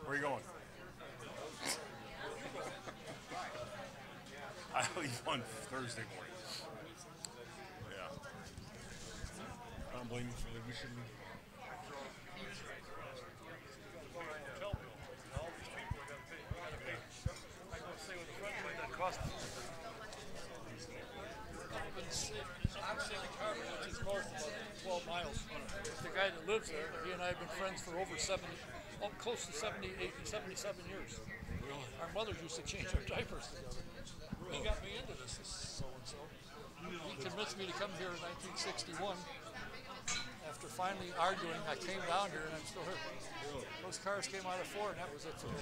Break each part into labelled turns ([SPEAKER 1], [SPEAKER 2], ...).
[SPEAKER 1] Where are you going? I leave on Thursday morning. Yeah. I don't blame you for leaving. You shouldn't leave.
[SPEAKER 2] Which is north about 12 miles. The guy that lives there, he and I have been friends for over 70, close to 78, 77 years. Really? Our mothers used to change our diapers together. Really? He got me into this so-and-so. He convinced me to come here in 1961. After finally arguing, I came down here and I'm still here. Really? Those cars came out of Ford and that was it for me.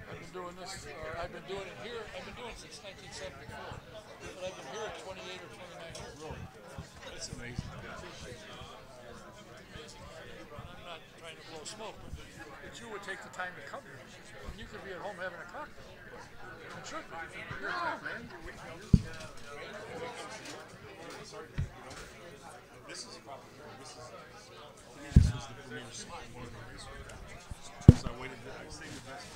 [SPEAKER 2] I've been doing this, I've been doing it here, I've been doing it since 1974. But I've been here 28 or 29 years.
[SPEAKER 1] Really? That's amazing.
[SPEAKER 2] I'm not trying to blow smoke, but you would take the time to come here. And you could be at home having a cocktail. You should be. You're at home, man.
[SPEAKER 1] This is probably, this was the premier spot. So I waited, I saved the best.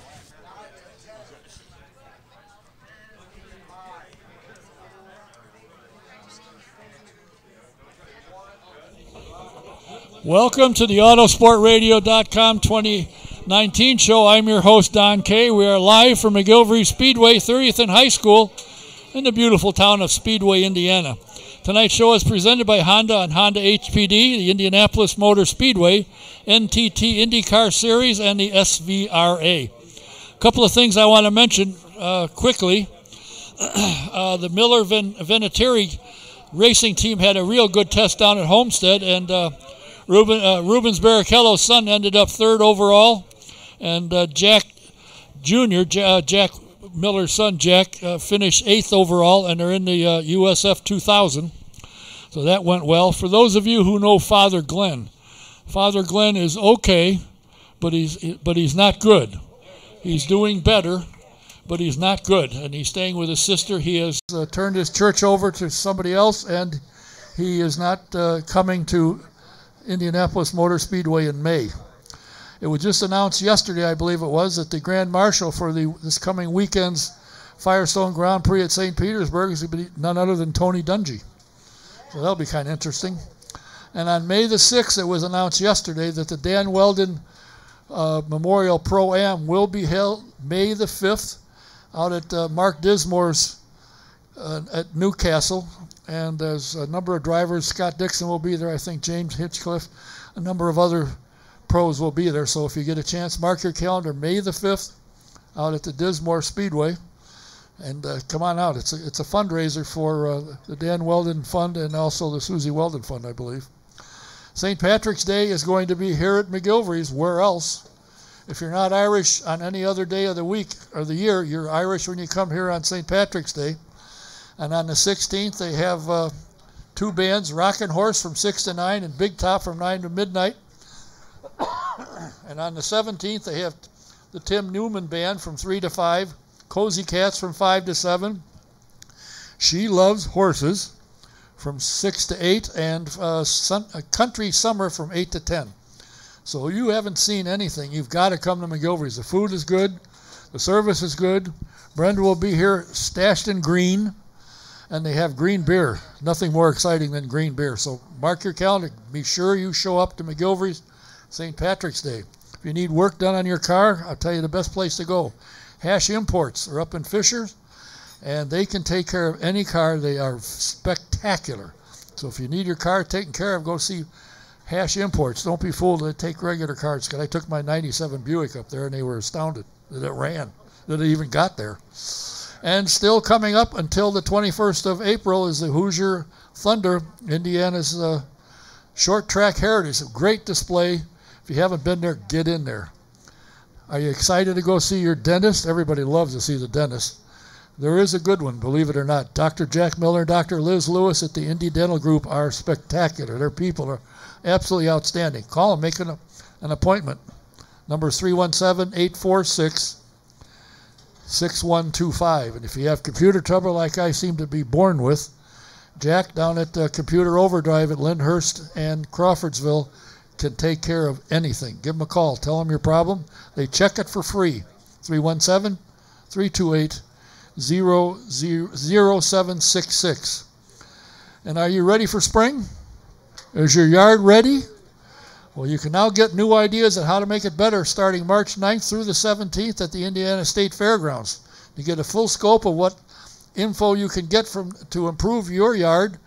[SPEAKER 2] Welcome to the AutoSportRadio.com 2019 show. I'm your host, Don Kay. We are live from McGilvery Speedway, 30th and High School in the beautiful town of Speedway, Indiana. Tonight's show is presented by Honda and Honda HPD, the Indianapolis Motor Speedway, NTT IndyCar Series, and the SVRA. A couple of things I want to mention quickly. The Miller Vinatieri racing team had a real good test down at Homestead, and Rubens Barrichello's son ended up third overall, and Jack Jr., Jack Miller's son, Jack, finished 8th overall, and they're in the USF 2000. So that went well. For those of you who know Father Glenn is okay, but he's not good. He's doing better, but he's not good, and he's staying with his sister. He has turned his church over to somebody else, and he is not coming to Indianapolis Motor Speedway in May. It was just announced yesterday, I believe it was, that the Grand Marshal for this coming weekend's Firestone Grand Prix at St. Petersburg is going to be none other than Tony Dungy. So that'll be kind of interesting. And on May the 6th, it was announced yesterday that the Dan Weldon Memorial Pro-Am will be held May the 5th out at Mark Dismore's at Newcastle. And there's a number of drivers. Scott Dixon will be there. I think James Hitchcliffe. A number of other pros will be there. So if you get a chance, mark your calendar. May the 5th out at the Dismore Speedway. And come on out. It's a fundraiser for the Dan Weldon Fund and also the Susie Weldon Fund, I believe. St. Patrick's Day is going to be here at McGilvery's. Where else? If you're not Irish on any other day of the week or the year, you're Irish when you come here on St. Patrick's Day. And on the 16th, they have two bands, Rockin' Horse from 6 to 9 and Big Top from 9 to midnight. And on the 17th, they have the Tim Newman Band from 3 to 5, Cozy Cats from 5 to 7, She Loves Horses from 6 to 8, and Country Summer from 8 to 10. So you haven't seen anything. You've got to come to McGilvery's. The food is good. The service is good. Brenda will be here stashed in green. And they have green beer. Nothing more exciting than green beer. So mark your calendar. Be sure you show up to McGilvery's St. Patrick's Day. If you need work done on your car, I'll tell you the best place to go. Hash Imports are up in Fishers, and they can take care of any car. They are spectacular. So if you need your car taken care of, go see Hash Imports. Don't be fooled. They take regular cars. Because I took my 97 Buick up there, and they were astounded that it ran, that it even got there. And still coming up until the 21st of April is the Hoosier Thunder, Indiana's short track heritage. A great display. If you haven't been there, get in there. Are you excited to go see your dentist? Everybody loves to see the dentist. There is a good one, believe it or not. Dr. Jack Miller and Dr. Liz Lewis at the Indy Dental Group are spectacular. Their people are absolutely outstanding. Call them, make an appointment. Number is 317-846-6125. And if you have computer trouble like I seem to be born with, Jack down at Computer Overdrive at Lyndhurst and Crawfordsville can take care of anything. Give them a call. Tell them your problem. They check it for free. 317-328-0766. And are you ready for spring? Is your yard ready? Well, you can now get new ideas on how to make it better starting March 9th through the 17th at the Indiana State Fairgrounds. To get a full scope of what info you can get to improve your yard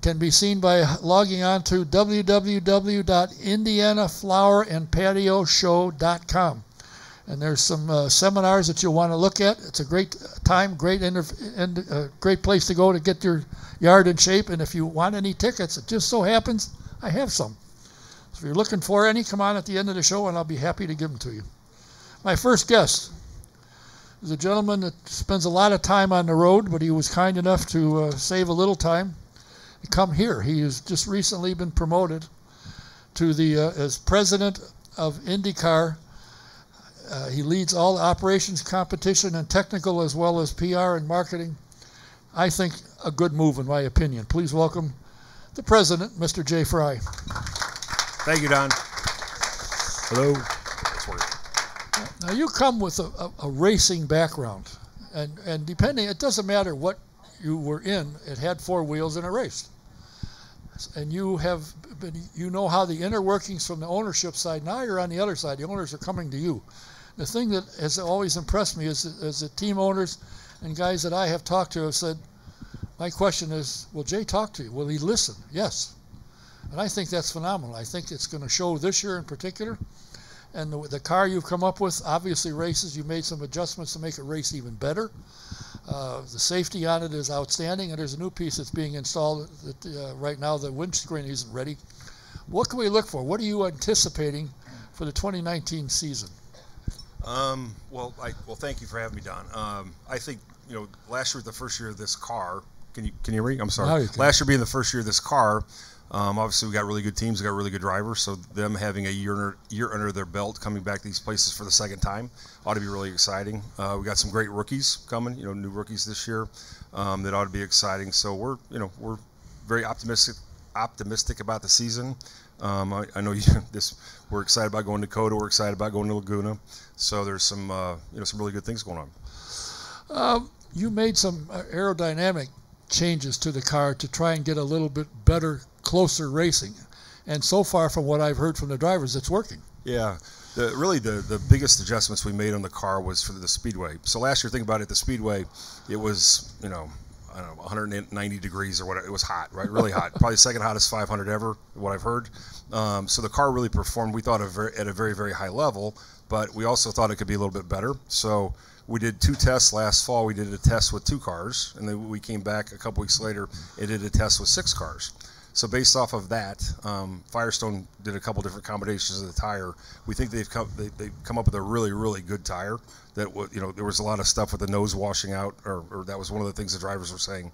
[SPEAKER 2] can be seen by logging on to www.indianaflowerandpatioshow.com. And there's some seminars that you'll want to look at. It's a great time, great place to go to get your yard in shape. And if you want any tickets, it just so happens I have some. So if you're looking for any, come on at the end of the show and I'll be happy to give them to you. My first guest is a gentleman that spends a lot of time on the road, but he was kind enough to save a little time to come here. He has just recently been promoted to as president of IndyCar. He leads all operations, competition, and technical, as well as PR and marketing. I think a good move, in my opinion. Please welcome the president, Mr. Jay Fry.
[SPEAKER 3] Thank you, Don. Hello.
[SPEAKER 2] Now, you come with a racing background, and depending, it doesn't matter what you were in, it had four wheels and it raced. And you know how the inner workings from the ownership side. Now you're on the other side. The owners are coming to you. The thing that has always impressed me is the team owners and guys that I have talked to have said, my question is, will Jay talk to you? Will he listen? Yes. And I think that's phenomenal. I think it's going to show this year in particular. And the car you've come up with obviously races. You made some adjustments to make it race even better. The safety on it is outstanding, and there's a new piece that's being installed that, right now. The windscreen isn't ready. What can we look for? What are you anticipating for the 2019 season?
[SPEAKER 3] Well, thank you for having me, Don. I think, last year was the first year of this car. Can you hear me? I'm sorry. Last year being the first year of this car, obviously we got really good teams, we got really good drivers, so them having a year under their belt, coming back to these places for the second time, ought to be really exciting. We got some great rookies coming, new rookies this year, that ought to be exciting. So we're very optimistic about the season. I know we're excited about going to Coda, we're excited about going to Laguna, so there's some really good things going on.
[SPEAKER 2] You made some aerodynamic changes to the car to try and get a little bit better, closer racing, and so far from what I've heard from the drivers, it's working. Yeah,
[SPEAKER 3] the biggest adjustments we made on the car was for the Speedway. So last year, think about it, the Speedway, it was I don't know, 190 degrees or whatever. It was hot, right? Really hot. Probably second hottest 500 ever, what I've heard. So the car really performed, we thought, at a very, very high level, but we also thought it could be a little bit better. So we did 2 tests last fall. We did a test with 2 cars, and then we came back a couple weeks later and did a test with 6 cars. So based off of that, Firestone did a couple different combinations of the tire. We think they've come up with a really, really good tire. That there was a lot of stuff with the nose washing out, or that was one of the things the drivers were saying.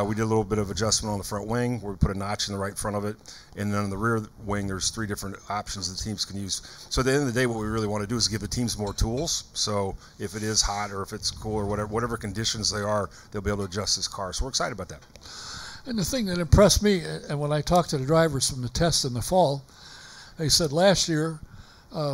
[SPEAKER 3] We did a little bit of adjustment on the front wing, where we put a notch in the right front of it, and then on the rear wing, there's 3 different options the teams can use. So at the end of the day, what we really want to do is give the teams more tools. So if it is hot or if it's cool or whatever conditions they are, they'll be able to adjust this car. So we're excited about that.
[SPEAKER 2] And the thing that impressed me, and when I talked to the drivers from the tests in the fall, they said last year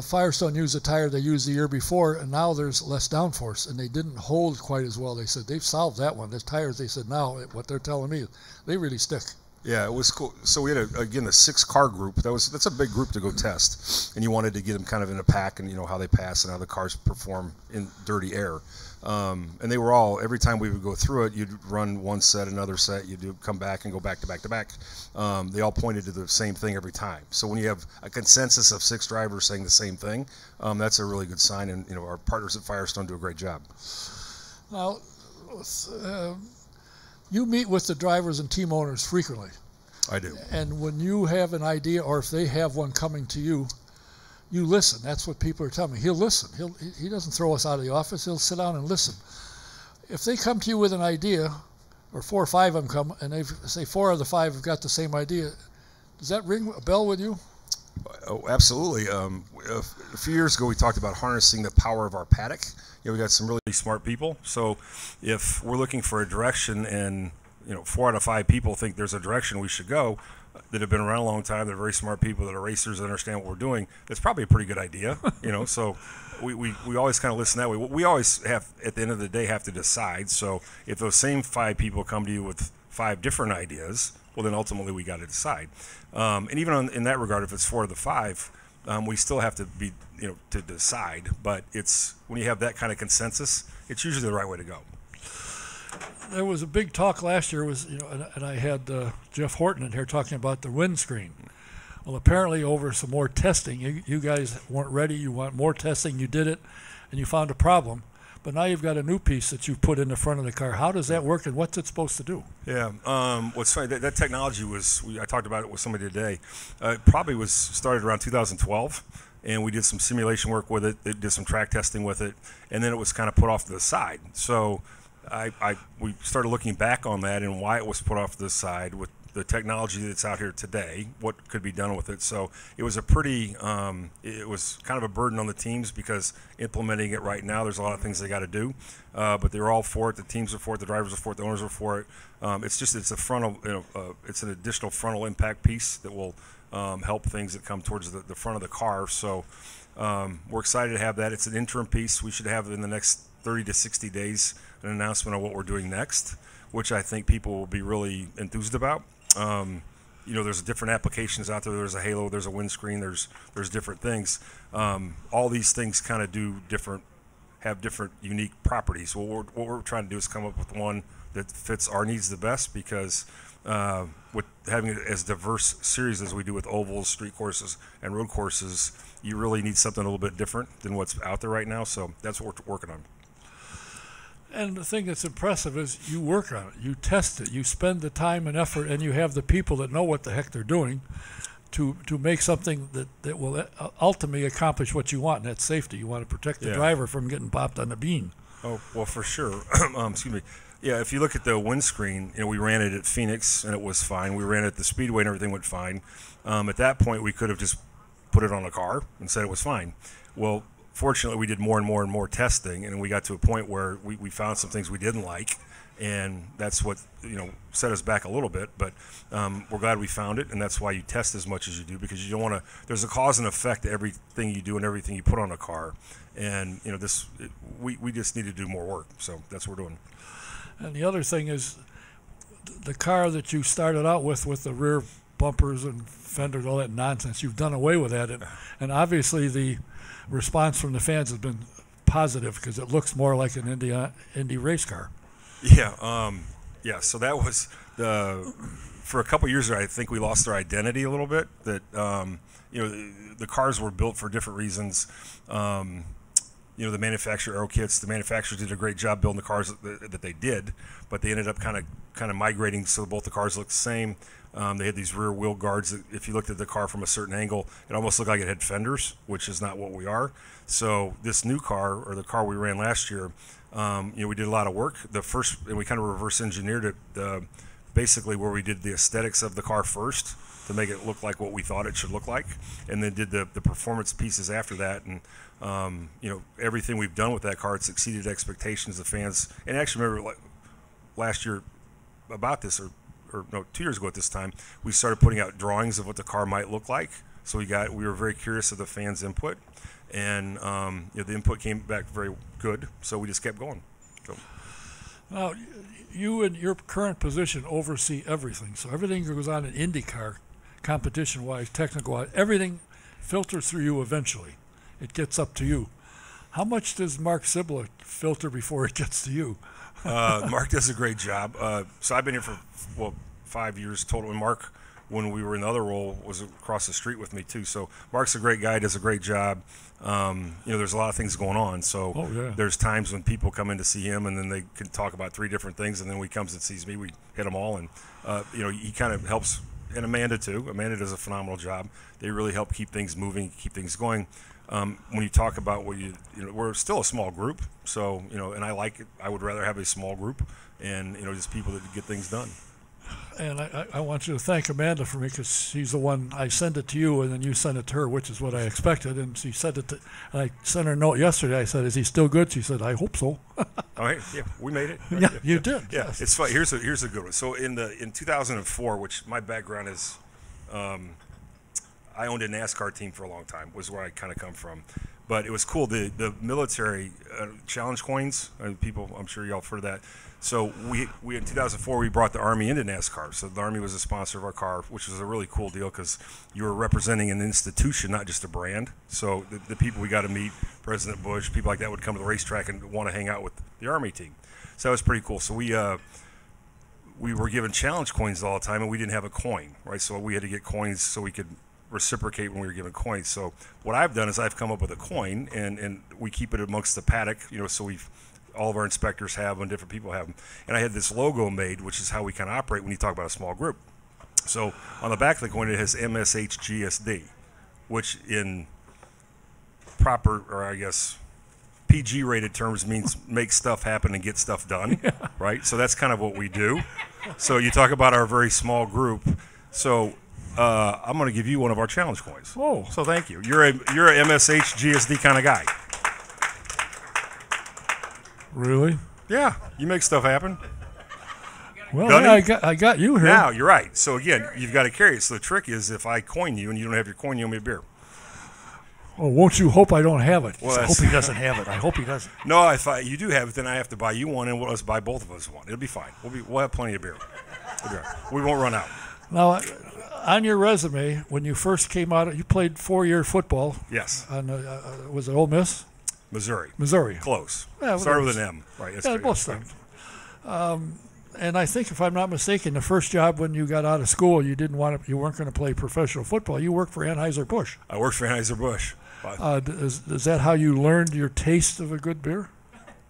[SPEAKER 2] Firestone used a tire they used the year before, and now there's less downforce, and they didn't hold quite as well. They said they've solved that one. The tires, they said now, what they're telling me, they really stick.
[SPEAKER 3] Yeah, it was cool. So we had, again, a 6-car group. That's a big group to go test, and you wanted to get them kind of in a pack and how they pass and how the cars perform in dirty air. And they were all, every time we would go through it, you'd run one set, another set, you'd come back and go back to back to back. They all pointed to the same thing every time. So when you have a consensus of 6 drivers saying the same thing, that's a really good sign. And our partners at Firestone do a great job.
[SPEAKER 2] Now, you meet with the drivers and team owners frequently.
[SPEAKER 3] I do.
[SPEAKER 2] And when you have an idea, or if they have one coming to you, you listen. That's what people are telling me. He'll listen. He doesn't throw us out of the office. He'll sit down and listen. If they come to you with an idea, or 4 or 5 of them come, and they say 4 of the 5 have got the same idea, does that ring a bell with you?
[SPEAKER 3] Oh, absolutely. A few years ago, we talked about harnessing the power of our paddock. We got some really smart people. So if we're looking for a direction and 4 out of 5 people think there's a direction we should go that have been around a long time. They're very smart people that are racers that understand what we're doing. That's probably a pretty good idea, So we always kind of listen that way. We always have, at the end of the day, have to decide. So if those same 5 people come to you with 5 different ideas, well, then ultimately we got to decide. And even in that regard, if it's 4 of the 5, we still have to be, to decide. But it's when you have that kind of consensus, it's usually the right way to go.
[SPEAKER 2] There was a big talk last year, and I had Jeff Horton in here talking about the windscreen. Well, apparently over some more testing, you guys weren't ready. You want more testing. You did it, and you found a problem. But now you've got a new piece that you've put in the front of the car. How does that work, and what's it supposed to do?
[SPEAKER 3] Yeah, what's funny, that technology I talked about it with somebody today. It probably was started around 2012, and we did some simulation work with it, did some track testing with it, and then it was kind of put off to the side. So we started looking back on that and why it was put off to the side with the technology that's out here today, what could be done with it. So it was it was kind of a burden on the teams because implementing it right now, there's a lot of things they got to do, but they're all for it. The teams are for it, the drivers are for it, the owners are for it. It's a frontal, it's an additional frontal impact piece that will help things that come towards the front of the car. So we're excited to have that. It's an interim piece. We should have in the next 30 to 60 days an announcement on what we're doing next, which I think people will be really enthused about. There's different applications out there. There's a halo, there's a windscreen, there's different things. All these things kind of have different unique properties. What we're trying to do is come up with one that fits our needs the best, because with having it as diverse series as we do with ovals, street courses, and road courses, you really need something a little bit different than what's out there right now. So that's what we're working on.
[SPEAKER 2] And the thing that's impressive is you work on it, you test it, you spend the time and effort, and you have the people that know what the heck they're doing to make something that will ultimately accomplish what you want, and that's safety. You want to protect the driver from getting popped on the bean.
[SPEAKER 3] Oh, well, for sure. Excuse me. Yeah, if you look at the windscreen, we ran it at Phoenix, and it was fine. We ran it at the Speedway, and everything went fine. At that point, we could have just put it on a car and said it was fine. Well, fortunately, we did more and more and more testing, and we got to a point where we found some things we didn't like, and that's what set us back a little bit. But we're glad we found it, and that's why you test as much as you do, because you don't want to. There's a cause and effect to everything you do and everything you put on a car, and we just need to do more work. So that's what we're doing.
[SPEAKER 2] And the other thing is, the car that you started out with the rear bumpers and fenders, all that nonsense, you've done away with that, and obviously the response from the fans has been positive because it looks more like an Indy race car.
[SPEAKER 3] Yeah. So that was for a couple years there, I think we lost our identity a little bit. That the cars were built for different reasons. The manufacturer aero kits, the manufacturers did a great job building the cars that they did, but they ended up kind of migrating so both the cars looked the same. They had these rear wheel guards that if you looked at the car from a certain angle, it almost looked like it had fenders, which is not what we are. So this new car, or the car we ran last year, we did a lot of work. And we kind of reverse engineered it, basically where we did the aesthetics of the car first to make it look like what we thought it should look like, and then did the performance pieces after that. And everything we've done with that car, it's exceeded expectations. The fans, and I actually remember last year about this, or 2 years ago at this time, we started putting out drawings of what the car might look like. So we were very curious of the fans' input, and the input came back very good. So we just kept going. So.
[SPEAKER 2] Now, you in your current position oversee everything. So everything that goes on in IndyCar, competition-wise, technical-wise, everything filters through you eventually. It gets up to you. How much does Mark Sibla filter before it gets to you?
[SPEAKER 3] Mark does a great job. So I've been here for 5 years total. And Mark, when we were in the other role, was across the street with me too. So Mark's a great guy, does a great job. There's a lot of things going on. So there's times when people come in to see him, and then they can talk about 3 different things, and then when he comes and sees me, we hit them all. And he kind of helps, and Amanda too. Amanda does a phenomenal job. They really help keep things moving, keep things going. When you talk about we're still a small group, so and I like it. I would rather have a small group, and just people that get things done.
[SPEAKER 2] And I want you to thank Amanda for me, because she's the one. I send it to you, and then you send it to her, which is what I expected. And she said it to, and I sent her a note yesterday. I said, "Is he still good?" She said, "I hope so."
[SPEAKER 3] All right, yeah, we made it.
[SPEAKER 2] Yeah, you did.
[SPEAKER 3] Yeah,
[SPEAKER 2] Yes.
[SPEAKER 3] it's fun. Here's a good one. So in 2004, which my background is, I owned a NASCAR team for a long time. Was where I kind of come from. But it was cool. The military challenge coins. People, I'm sure y'all have heard of that. So we in 2004 we brought the Army into NASCAR. So the Army was a sponsor of our car, which was a really cool deal because you were representing an institution, not just a brand. So the people we got to meet, President Bush, people like that would come to the racetrack and want to hang out with the Army team. So that was pretty cool. So we were given challenge coins all the time, and we didn't have a coin, right? So we had to get coins so we could reciprocate when we were given coins. So what I've done is I've come up with a coin, and we keep it amongst the paddock, so all of our inspectors have them, different people have them. And I had this logo made, which is how we kind of operate when you talk about a small group. So on the back of the coin, it has MSHGSD, which in proper, or I guess PG-rated terms means make stuff happen and get stuff done, right? So that's kind of what we do. So you talk about our very small group. So I'm going to give you one of our challenge coins.
[SPEAKER 2] Oh.
[SPEAKER 3] So thank you. You're a MSHGSD kind of guy.
[SPEAKER 2] Really?
[SPEAKER 3] Yeah, you make stuff happen.
[SPEAKER 2] Well,
[SPEAKER 3] Done
[SPEAKER 2] yeah, I got you here.
[SPEAKER 3] Now, you're right. So, again, you've got to carry it. So the trick is if I coin you and you don't have your coin, you owe me a beer.
[SPEAKER 2] Oh, won't you hope I don't have it?
[SPEAKER 3] Well,
[SPEAKER 2] I hope he doesn't have it. I hope he doesn't.
[SPEAKER 3] No, if you do have it, then I have to buy you one, and let's buy both of us one. It'll be fine. We'll have plenty of beer. We won't run out.
[SPEAKER 2] Now, on your resume, when you first came out, you played 4-year football.
[SPEAKER 3] Yes.
[SPEAKER 2] Was it Ole Miss?
[SPEAKER 3] Missouri. Close.
[SPEAKER 2] Yeah,
[SPEAKER 3] started with an M. Right. That's great.
[SPEAKER 2] Both started. And I think, if I'm not mistaken, the first job when you got out of school, you weren't going to play professional football. You worked for Anheuser-Busch.
[SPEAKER 3] I worked for Anheuser-Busch.
[SPEAKER 2] Is that how you learned your taste of a good beer?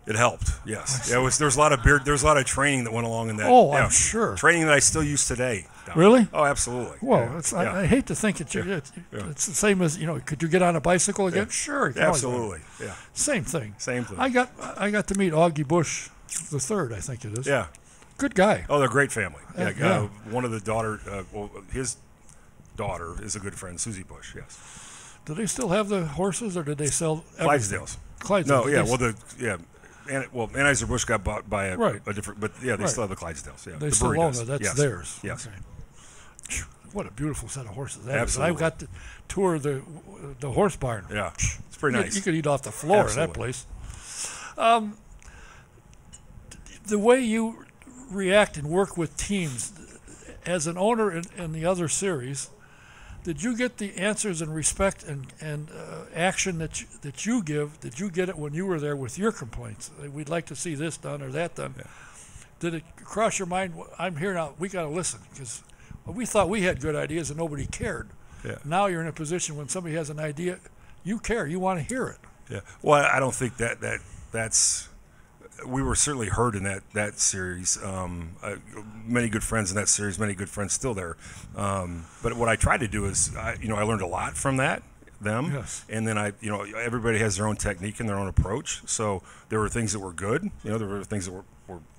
[SPEAKER 3] It helped. Yes. Yeah. There's a lot of beer. There's a lot of training that went along in that.
[SPEAKER 2] Oh,
[SPEAKER 3] yeah.
[SPEAKER 2] I'm sure.
[SPEAKER 3] Training that I still use today.
[SPEAKER 2] Really?
[SPEAKER 3] Oh, absolutely.
[SPEAKER 2] Well,
[SPEAKER 3] yeah.
[SPEAKER 2] I hate to think that it's the same as, could you get on a bicycle again?
[SPEAKER 3] Yeah.
[SPEAKER 2] Sure.
[SPEAKER 3] Absolutely. Yeah.
[SPEAKER 2] Same thing.
[SPEAKER 3] Same thing.
[SPEAKER 2] I got to meet Augie Bush the third, I think it is.
[SPEAKER 3] Yeah.
[SPEAKER 2] Good guy.
[SPEAKER 3] Oh, they're a great family.
[SPEAKER 2] Yeah.
[SPEAKER 3] One of the his daughter is a good friend, Susie Bush. Yes.
[SPEAKER 2] Do they still have the horses, or did they sell everything?
[SPEAKER 3] Clydesdales. No, yeah. Anheuser-Busch got bought by a different, but yeah, they still have the Clydesdales. Yeah,
[SPEAKER 2] they still own it. That's theirs.
[SPEAKER 3] Yes.
[SPEAKER 2] Okay. What a beautiful set of horses that
[SPEAKER 3] Absolutely.
[SPEAKER 2] is. I got to tour the horse barn.
[SPEAKER 3] Yeah, it's pretty nice.
[SPEAKER 2] You could eat off the floor in that place. The way you react and work with teams, as an owner in the other series, did you get the answers and respect and action that you give? Did you get it when you were there with your complaints? We'd like to see this done or that done. Yeah. Did it cross your mind? I'm here now. We got to listen, because we thought we had good ideas and nobody cared.
[SPEAKER 3] Yeah.
[SPEAKER 2] Now you're in a position when somebody has an idea, you care. You want to hear it.
[SPEAKER 3] Yeah. Well, I don't think that's. We were certainly heard in that series. Many good friends in that series. Many good friends still there. But what I tried to do is, I learned a lot from them.
[SPEAKER 2] Yes.
[SPEAKER 3] And then everybody has their own technique and their own approach. So there were things that were good. There were things that were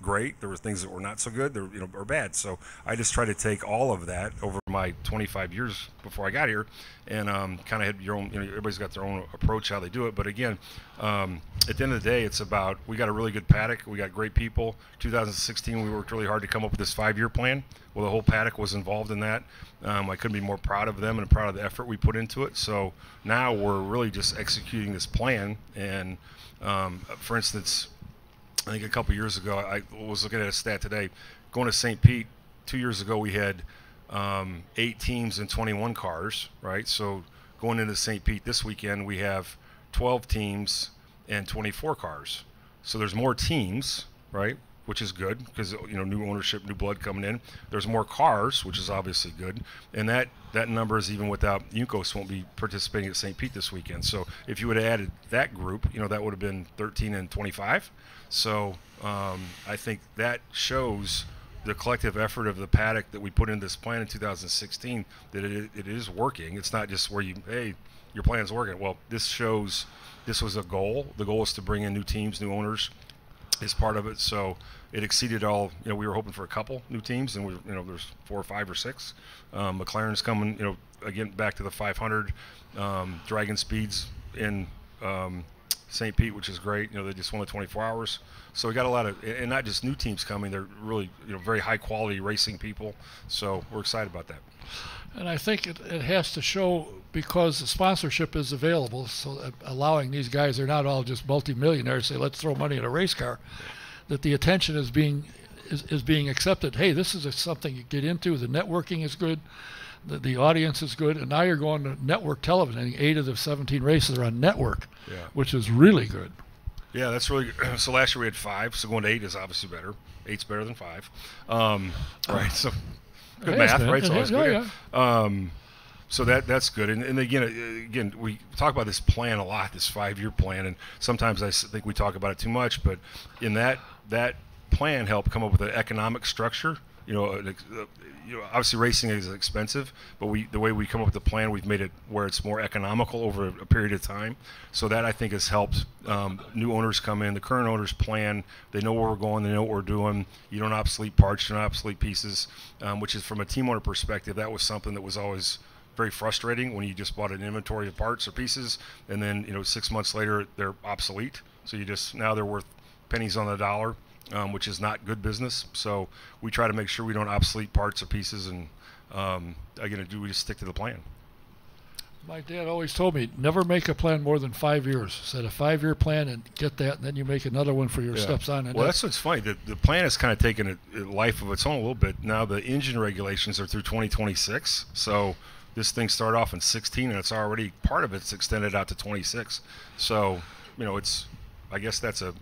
[SPEAKER 3] great. There were things that were not so good. Or bad. So I just tried to take all of that over my 25 years before I got here, and kind of had your own. Everybody's got their own approach how they do it. But again, at the end of the day, it's about, we got a really good paddock. We got great people. 2016, we worked really hard to come up with this 5-year plan. Well, the whole paddock was involved in that. I couldn't be more proud of them and proud of the effort we put into it. So now we're really just executing this plan. And for instance, I think a couple years ago, I was looking at a stat today. Going to St. Pete 2 years ago, we had 8 teams and 21 cars, right? So going into St. Pete this weekend, we have 12 teams and 24 cars. So there's more teams, right, which is good because, new ownership, new blood coming in. There's more cars, which is obviously good. And that number is even without Yunkos won't be participating at St. Pete this weekend. So if you would have added that group, that would have been 13 and 25. So I think that shows the collective effort of the paddock that we put in this plan in 2016, that it is working. It's not just where your plan's working. Well, this shows this was a goal. The goal is to bring in new teams, new owners, is part of it. So it exceeded all. We were hoping for a couple new teams, and there's 4 or 5 or 6. McLaren's coming. Again back to the 500. Dragon Speeds in St. Pete, which is great. They just won the 24 hours. So we got a lot of, and not just new teams coming. They're really very high quality racing people. So we're excited about that.
[SPEAKER 2] And I think it has to show, because the sponsorship is available, so allowing these guys, they're not all just multimillionaires, say let's throw money at a race car, that the attention is being accepted. Hey, this is something you get into. The networking is good. The audience is good. And now you're going to network television. I think 8 of the 17 races are on network, which is really good.
[SPEAKER 3] Yeah, that's really good. So last year we had 5, so going to 8 is obviously better. 8's better than 5. Right, so good math, right? So that's good. So that's good. And again, we talk about this plan a lot, this 5-year plan, and sometimes I think we talk about it too much. But in that plan helped come up with an economic structure. Obviously racing is expensive, but the way we come up with the plan, we've made it where it's more economical over a period of time. So that I think has helped new owners come in. The current owners plan. They know where we're going. They know what we're doing. You don't obsolete parts. You don't obsolete pieces, which is from a team owner perspective. That was something that was always very frustrating when you just bought an inventory of parts or pieces, and then 6 months later they're obsolete. So now they're worth pennies on the dollar. Which is not good business. So we try to make sure we don't obsolete parts or pieces, and we just stick to the plan.
[SPEAKER 2] My dad always told me, never make a plan more than 5 years. Set a 5-year plan and get that, and then you make another one for your stepson. And
[SPEAKER 3] that's what's funny. The plan has kind of taken a life of its own a little bit. Now the engine regulations are through 2026. So this thing started off in 16, and it's already part of it's extended out to 26. So I guess that's a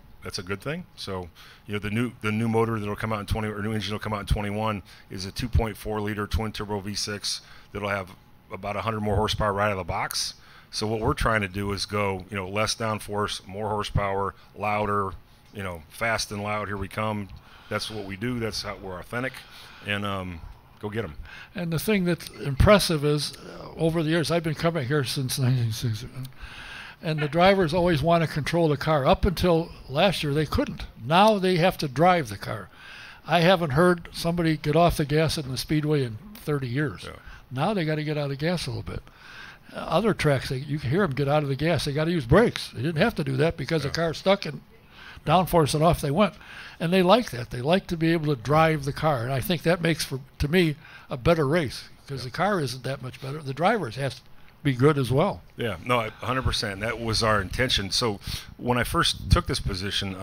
[SPEAKER 3] good thing. So, the new motor that'll come out in 20, or new engine will come out in 21, is a 2.4 liter twin turbo V6 that'll have about 100 more horsepower right out of the box. So what we're trying to do is go, less downforce, more horsepower, louder, fast and loud. Here we come. That's what we do. That's how we're authentic, and go get them.
[SPEAKER 2] And the thing that's impressive is, over the years, I've been coming here since 1960. And the drivers always want to control the car. Up until last year, they couldn't. Now they have to drive the car. I haven't heard somebody get off the gas in the Speedway in 30 years. Yeah. Now they got to get out of the gas a little bit. Other tracks, you can hear them get out of the gas. They got to use brakes. They didn't have to do that because the car's stuck and downforce and off they went. And they like that. They like to be able to drive the car. And I think that makes, to me, a better race, because the car isn't that much better. The drivers has to be good as well.
[SPEAKER 3] Yeah, no, 100%. That was our intention. So when I first took this position,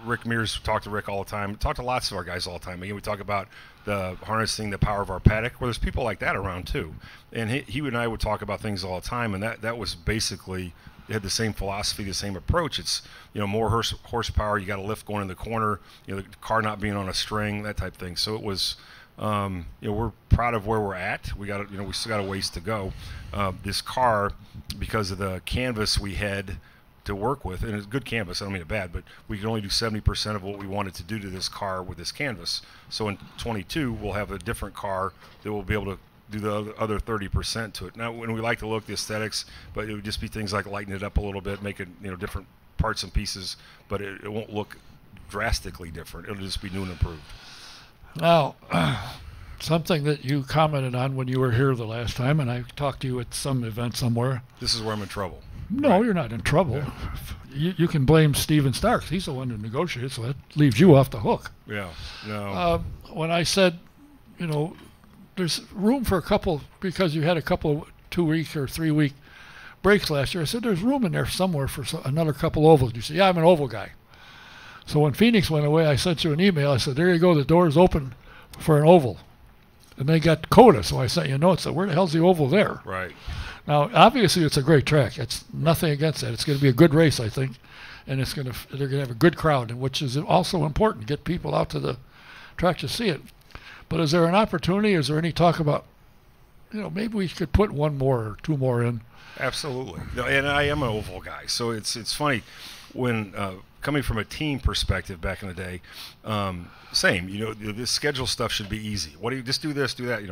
[SPEAKER 3] Rick Mears, talked to Rick all the time, talked to lots of our guys all the time. Again, we talk about the harnessing the power of our paddock. Well, there's people like that around too, and he and I would talk about things all the time, and that was basically, they had the same philosophy, the same approach. It's more horsepower. You got a lift going in the corner. The car not being on a string, that type of thing. So it was. We're proud of where we're at. We got, we still got a ways to go. This car, because of the canvas we had to work with, and it's good canvas, I don't mean it bad, but we can only do 70% of what we wanted to do to this car with this canvas. So in 22, we'll have a different car that will be able to do the other 30% to it. Now, when we like to look, the aesthetics, but it would just be things like lighten it up a little bit, make it, different parts and pieces, but it won't look drastically different. It'll just be new and improved.
[SPEAKER 2] Now, something that you commented on when you were here the last time, and I talked to you at some event somewhere.
[SPEAKER 3] This is where I'm in trouble.
[SPEAKER 2] No, right? You're not in trouble. Yeah. You can blame Steven Starks. He's the one who negotiated, so that leaves you off the hook.
[SPEAKER 3] Yeah, no.
[SPEAKER 2] When I said, there's room for a couple, because you had a couple of 2-week or 3-week breaks last year, I said there's room in there somewhere for another couple ovals. You said, yeah, I'm an oval guy. So when Phoenix went away, I sent you an email. I said, there you go, the door's open for an oval. And they got COTA, so I sent you a note. So where the hell's the oval there?
[SPEAKER 3] Right.
[SPEAKER 2] Now, obviously, it's a great track. It's nothing against that. It's going to be a good race, I think. And they're going to have a good crowd, which is also important, get people out to the track to see it. But is there an opportunity? Is there any talk about, maybe we could put 1 more or 2 more in?
[SPEAKER 3] Absolutely. No, and I am an oval guy. So it's funny. When coming from a team perspective back in the day, same. This schedule stuff should be easy. What do you just do this, do that?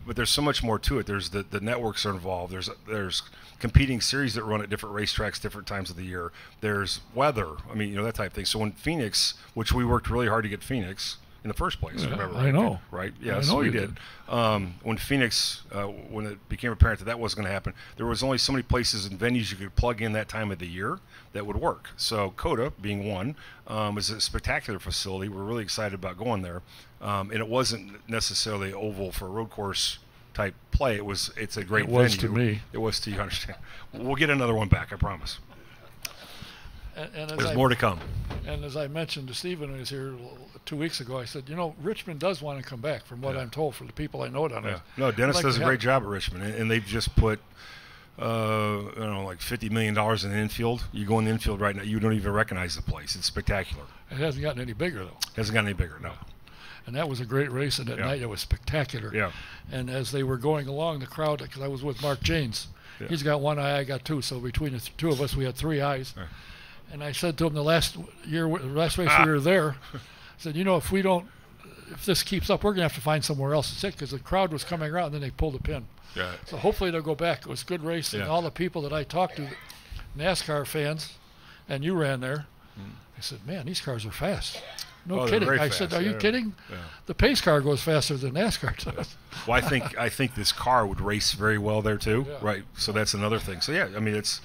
[SPEAKER 3] But there's so much more to it. There's the networks are involved. There's competing series that run at different racetracks, different times of the year. There's weather. I mean, that type of thing. So when Phoenix, which we worked really hard to get Phoenix in the first place, remember?
[SPEAKER 2] I know.
[SPEAKER 3] Right? Yes, we did. When Phoenix, when it became apparent that wasn't going to happen, there was only so many places and venues you could plug in that time of the year that would work. So COTA, being one, is a spectacular facility. We're really excited about going there. And it wasn't necessarily oval for a road course type play. It's a great venue.
[SPEAKER 2] It was to me.
[SPEAKER 3] It was to you, understand. We'll get another one back, I promise.
[SPEAKER 2] And
[SPEAKER 3] there's more to come.
[SPEAKER 2] And as I mentioned to Stephen, who was here 2 weeks ago, I said, Richmond does want to come back, from what I'm told, from the people I know down there.
[SPEAKER 3] No, Dennis does a great job at Richmond, and they've just put, like $50 million in the infield. You go in the infield right now, you don't even recognize the place. It's spectacular.
[SPEAKER 2] It hasn't gotten any bigger, though.
[SPEAKER 3] Hasn't gotten any bigger, no.
[SPEAKER 2] And that was a great race, and at night it was spectacular.
[SPEAKER 3] Yeah.
[SPEAKER 2] And as they were going along, the crowd, because I was with Mark Janes, he's got one eye, I got two, so between the two of us, we had three eyes. Right. And I said to him the last race we were there, I said, if this keeps up, we're going to have to find somewhere else to sit, because the crowd was coming around, and then they pulled the pin.
[SPEAKER 3] Yeah.
[SPEAKER 2] So hopefully they'll go back. It was a good race, and all the people that I talked to, NASCAR fans, and you ran there, I said, man, these cars are fast. No kidding. I said, are you kidding? Yeah. The pace car goes faster than NASCAR does.
[SPEAKER 3] Well, I think this car would race very well there too, right? So that's another thing. So yeah, I mean it's,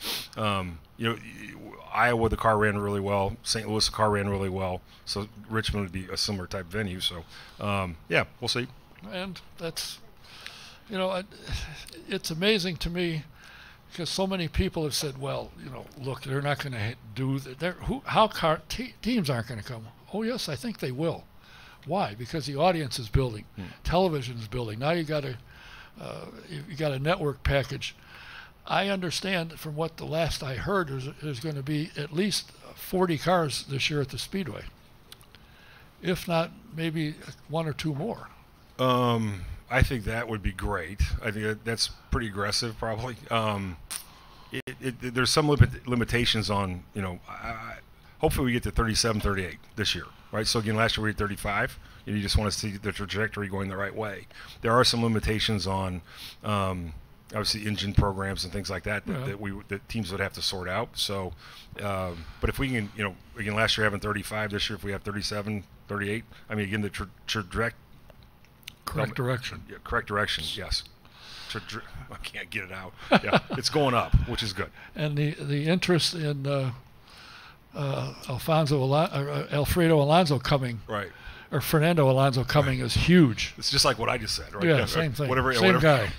[SPEAKER 3] Iowa the car ran really well. St. Louis the car ran really well. So Richmond would be a similar type venue. So yeah, we'll see.
[SPEAKER 2] And that's, it's amazing to me, because so many people have said, well, look, they're not going to do that. Teams aren't going to come. Oh, yes, I think they will. Why? Because the audience is building. Television is building. Now you got a network package. I understand from what the last I heard, there's going to be at least 40 cars this year at the Speedway. If not, maybe one or two more.
[SPEAKER 3] I think that would be great. I think that's pretty aggressive, probably. There's some limitations on, hopefully we get to 37, 38 this year, right? So again, last year we were 35, and you just want to see the trajectory going the right way. There are some limitations on, obviously, engine programs and things like that that teams would have to sort out. So, but if we can, again, last year having 35, this year if we have 37, 38, I mean, again, the
[SPEAKER 2] correct direction.
[SPEAKER 3] Yeah, correct direction, yes. I can't get it out. Yeah, it's going up, which is good.
[SPEAKER 2] And the interest in Alfredo Alonso coming,
[SPEAKER 3] right,
[SPEAKER 2] or Fernando Alonso coming, is huge.
[SPEAKER 3] It's just like what I just said, right?
[SPEAKER 2] Yeah, same thing. Same guy.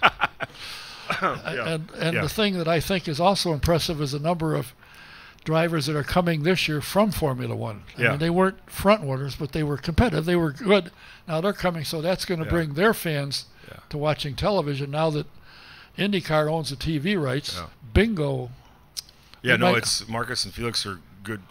[SPEAKER 2] And the thing that I think is also impressive is the number of drivers that are coming this year from Formula One. I mean, they weren't front runners, but they were competitive. They were good. Now they're coming, so that's going to bring their fans to watching television. Now that IndyCar owns the TV rights, bingo.
[SPEAKER 3] Yeah, no, it's Marcus and Felix are good.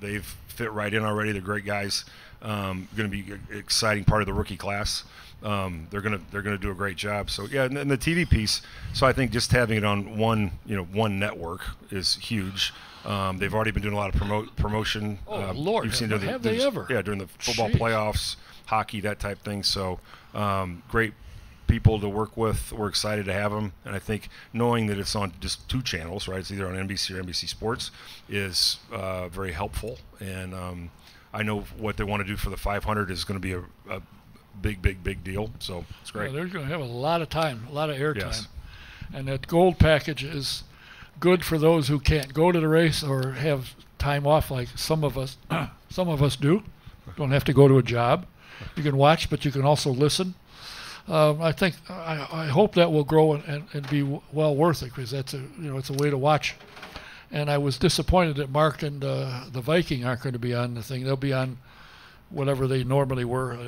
[SPEAKER 3] They've fit right in already. They're great guys. Going to be an exciting part of the rookie class. They're gonna do a great job. So yeah, and the TV piece. So I think just having it on one network is huge. They've already been doing a lot of promotion.
[SPEAKER 2] Oh Lord,
[SPEAKER 3] you've seen
[SPEAKER 2] have they ever?
[SPEAKER 3] Yeah, during the football playoffs, hockey, that type of thing. So great people to work with. We're excited to have them, and I think knowing that it's on just two channels, right? It's either on NBC or NBC Sports, is very helpful. And I know what they want to do for the 500 is going to be a big deal. So it's great.
[SPEAKER 2] Yeah, they're going to have a lot of time, a lot of air time, and that gold package is good for those who can't go to the race or have time off, like some of us. Some of us do. Don't have to go to a job. You can watch, but you can also listen. I hope that will grow and be well worth it, because that's it's a way to watch. And I was disappointed that Mark and the Viking aren't going to be on the thing. They'll be on whatever they normally were,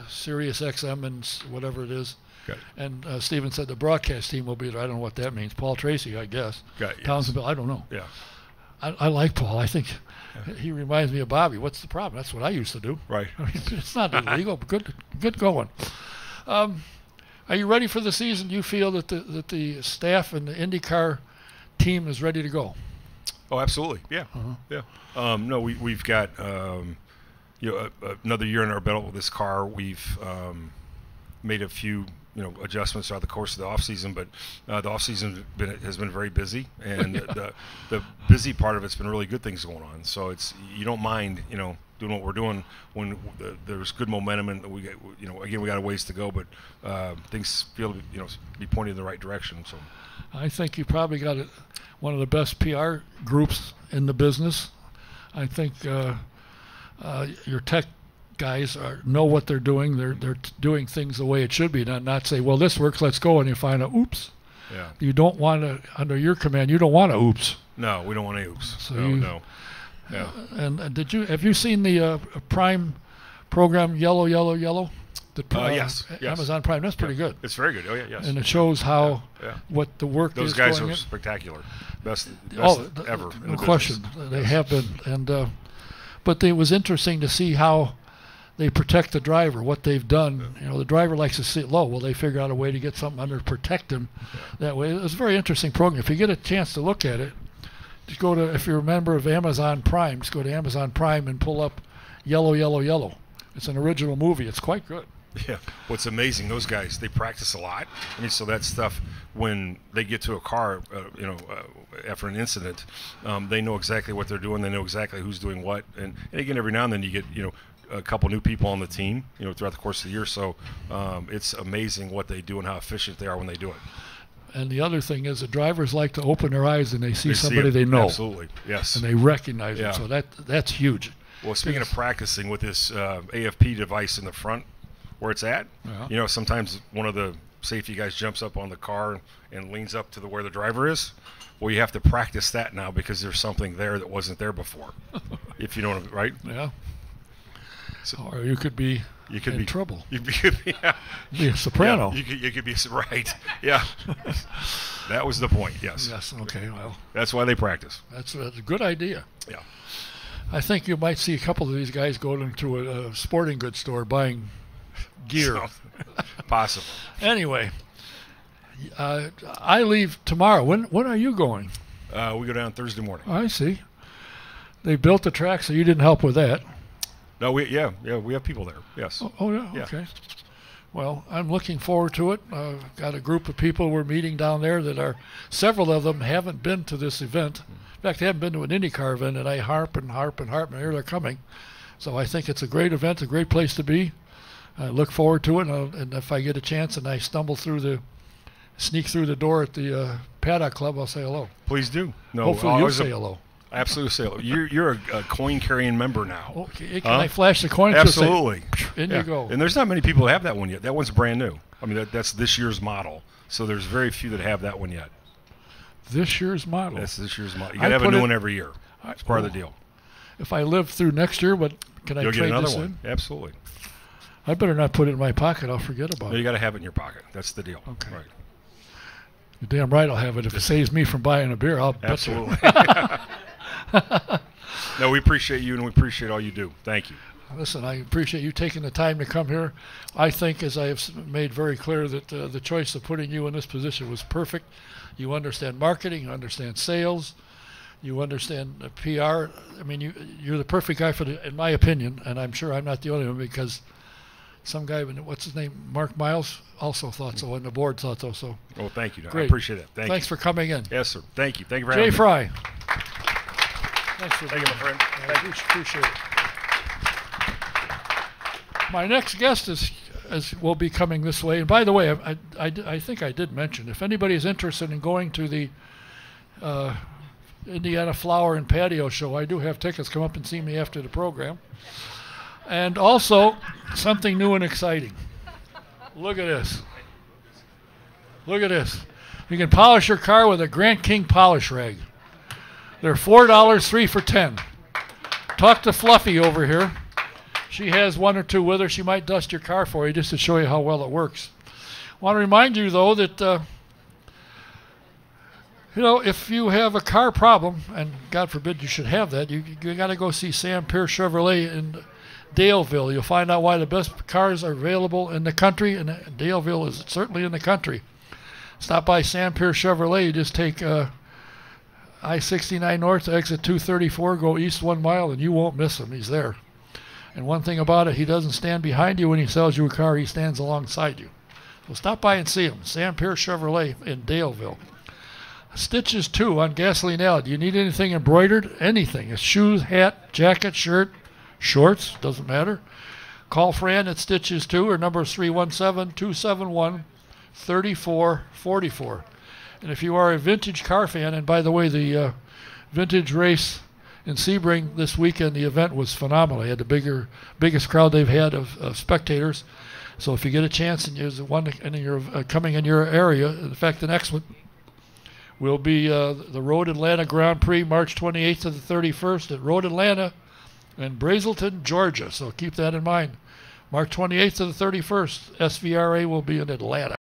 [SPEAKER 2] Sirius XM and whatever it is.
[SPEAKER 3] Got it.
[SPEAKER 2] And Stephen said the broadcast team will be there. I don't know what that means. Paul Tracy, I guess.
[SPEAKER 3] Got it,
[SPEAKER 2] Townsend Bill, I don't know.
[SPEAKER 3] Yeah.
[SPEAKER 2] I like Paul. I think he reminds me of Bobby. What's the problem? That's what I used to do.
[SPEAKER 3] Right.
[SPEAKER 2] I mean, it's not illegal, but good going. Are you ready for the season? Do you feel that the staff and the IndyCar team is ready to go?
[SPEAKER 3] Oh, absolutely. Yeah. Yeah. No, we've got another year in our belt with this car. We've made a few adjustments throughout the course of the off season, but the off season has been very busy, and the busy part of it's been really good things going on. So you don't mind doing what we're doing when there's good momentum, and we get again we got a ways to go, but things feel to be pointing in the right direction. So
[SPEAKER 2] I think you probably got one of the best PR groups in the business. I think your tech guys know what they're doing. They're doing things the way it should be, not say, well, this works, let's go, and you find out, oops.
[SPEAKER 3] Yeah.
[SPEAKER 2] You don't want to, under your command, you don't want to oops.
[SPEAKER 3] No, we don't want any oops.
[SPEAKER 2] So
[SPEAKER 3] no. Yeah.
[SPEAKER 2] And have you seen the Prime program, Yellow?
[SPEAKER 3] Yes.
[SPEAKER 2] Amazon Prime. That's pretty good.
[SPEAKER 3] It's very good. Oh yeah, yes.
[SPEAKER 2] And it shows how what the work
[SPEAKER 3] those
[SPEAKER 2] is
[SPEAKER 3] guys
[SPEAKER 2] going
[SPEAKER 3] are
[SPEAKER 2] in.
[SPEAKER 3] spectacular. Best ever.
[SPEAKER 2] No question. They have been, and but it was interesting to see how they protect the driver. What they've done. The driver likes to sit low. Well, they figure out a way to get something under to protect him that way. It was a very interesting program. If you get a chance to look at it, just go to, if you're a member of Amazon Prime, just go to Amazon Prime and pull up Yellow. It's an original movie. It's quite good.
[SPEAKER 3] Yeah. What's amazing, those guys, they practice a lot. I mean, so that stuff, when they get to a car, after an incident, they know exactly what they're doing. They know exactly who's doing what. And again, every now and then you get, a couple new people on the team, throughout the course of the year. So it's amazing what they do and how efficient they are when they do it.
[SPEAKER 2] And the other thing is the drivers like to open their eyes and they see somebody they know.
[SPEAKER 3] Absolutely, yes.
[SPEAKER 2] And they recognize it. So that's huge.
[SPEAKER 3] Well, speaking of practicing with this AFP device in the front where it's at, sometimes one of the safety guys jumps up on the car and leans up to where the driver is. Well, you have to practice that now because there's something there that wasn't there before. If you know what I'm right?
[SPEAKER 2] Yeah. So, or you could be in trouble.
[SPEAKER 3] You could
[SPEAKER 2] be a soprano.
[SPEAKER 3] Yeah, you could be right. Yeah. That was the point. Yes.
[SPEAKER 2] Yes. Okay. Well,
[SPEAKER 3] that's why they practice.
[SPEAKER 2] That's a good idea.
[SPEAKER 3] Yeah.
[SPEAKER 2] I think you might see a couple of these guys going into a sporting goods store buying gear.
[SPEAKER 3] Possible.
[SPEAKER 2] Anyway, I leave tomorrow. When are you going?
[SPEAKER 3] We go down Thursday morning.
[SPEAKER 2] I see. They built the track, so you didn't help with that.
[SPEAKER 3] No, we have people there. Yes.
[SPEAKER 2] Oh yeah. Okay. Well, I'm looking forward to it. Got a group of people we're meeting down there that several of them haven't been to this event. In fact, they haven't been to an IndyCar event, and I harp, and here they're coming. So I think it's a great event, a great place to be. I look forward to it, and if I get a chance and I sneak through the door at the Paddock Club, I'll say hello.
[SPEAKER 3] Please do. No,
[SPEAKER 2] hopefully you'll say hello.
[SPEAKER 3] Absolutely say hello. You're a coin-carrying member now.
[SPEAKER 2] Okay, can I flash the coin?
[SPEAKER 3] Absolutely.
[SPEAKER 2] In you go.
[SPEAKER 3] And there's not many people that have that one yet. That one's brand new. I mean, that's this year's model. So there's very few that have that one yet.
[SPEAKER 2] This year's model?
[SPEAKER 3] That's this year's model. You got to have a new one every year. It's part of the deal.
[SPEAKER 2] If I live through next year, can I
[SPEAKER 3] You'll
[SPEAKER 2] trade
[SPEAKER 3] get another
[SPEAKER 2] this
[SPEAKER 3] one.
[SPEAKER 2] in?
[SPEAKER 3] Absolutely.
[SPEAKER 2] I better not put it in my pocket. I'll forget about it.
[SPEAKER 3] No, you got to have it in your pocket. That's the deal.
[SPEAKER 2] Okay.
[SPEAKER 3] Right.
[SPEAKER 2] You're damn right I'll have it. If it saves me from buying a beer, I'll bet you.
[SPEAKER 3] Absolutely. No, we appreciate you, and we appreciate all you do. Thank you.
[SPEAKER 2] Listen, I appreciate you taking the time to come here. I think, as I have made very clear, that the choice of putting you in this position was perfect. You understand marketing, you understand sales, you understand PR. I mean, you're the perfect guy for in my opinion, and I'm sure I'm not the only one, because some guy, what's his name, Mark Miles, also thought so, and the board thought so. So.
[SPEAKER 3] Well, thank you.
[SPEAKER 2] Great.
[SPEAKER 3] I appreciate it.
[SPEAKER 2] Thanks for coming in.
[SPEAKER 3] Yes, sir. Thank you. Thank you for having me.
[SPEAKER 2] Jay Fry. Thanks for
[SPEAKER 3] Thank you, my friend.
[SPEAKER 2] I appreciate it. My next guest will be coming this way. And by the way, I think I did mention, if anybody is interested in going to the Indiana Flower and Patio Show, I do have tickets. Come up and see me after the program. And also, something new and exciting. Look at this. Look at this. You can polish your car with a Grant King polish rag. They're $4, 3 for $10. Talk to Fluffy over here. She has one or two with her. She might dust your car for you just to show you how well it works. I want to remind you, though, that if you have a car problem, and God forbid you should have that, you got to go see Sam Pierce Chevrolet in Daleville. You'll find out why the best cars are available in the country, and Daleville is certainly in the country. Stop by Sam Pierce Chevrolet. You just take I-69 North, exit 234, go east 1 mile, and you won't miss him. He's there. And one thing about it, he doesn't stand behind you when he sells you a car. He stands alongside you. So stop by and see him. Sam Pierce Chevrolet in Daleville. Stitches 2 on Gasoline Alley. Do you need anything embroidered? Anything. A shoes, hat, jacket, shirt, shorts, doesn't matter. Call Fran at Stitches 2. Her number is 317-271-3444. And if you are a vintage car fan, and by the way, the vintage race in Sebring this weekend, the event was phenomenal. They had the biggest crowd they've had of spectators. So if you get a chance and there's one coming in your area, in fact, the next one will be the Road Atlanta Grand Prix, March 28th to the 31st at Road Atlanta in Brazelton, Georgia. So keep that in mind. March 28th to the 31st, SVRA will be in Atlanta.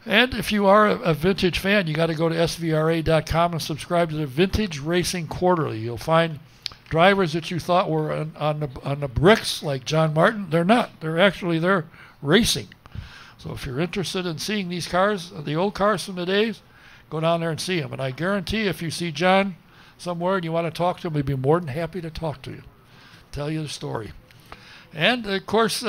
[SPEAKER 2] And if you are a vintage fan, you got to go to svra.com and subscribe to the Vintage Racing Quarterly. You'll find drivers that you thought were on the bricks, like John Martin. They're not. They're racing. So if you're interested in seeing these cars, the old cars from the days, go down there and see them. And I guarantee if you see John somewhere and you want to talk to him, he'd be more than happy to talk to you, tell you the story. And, of course,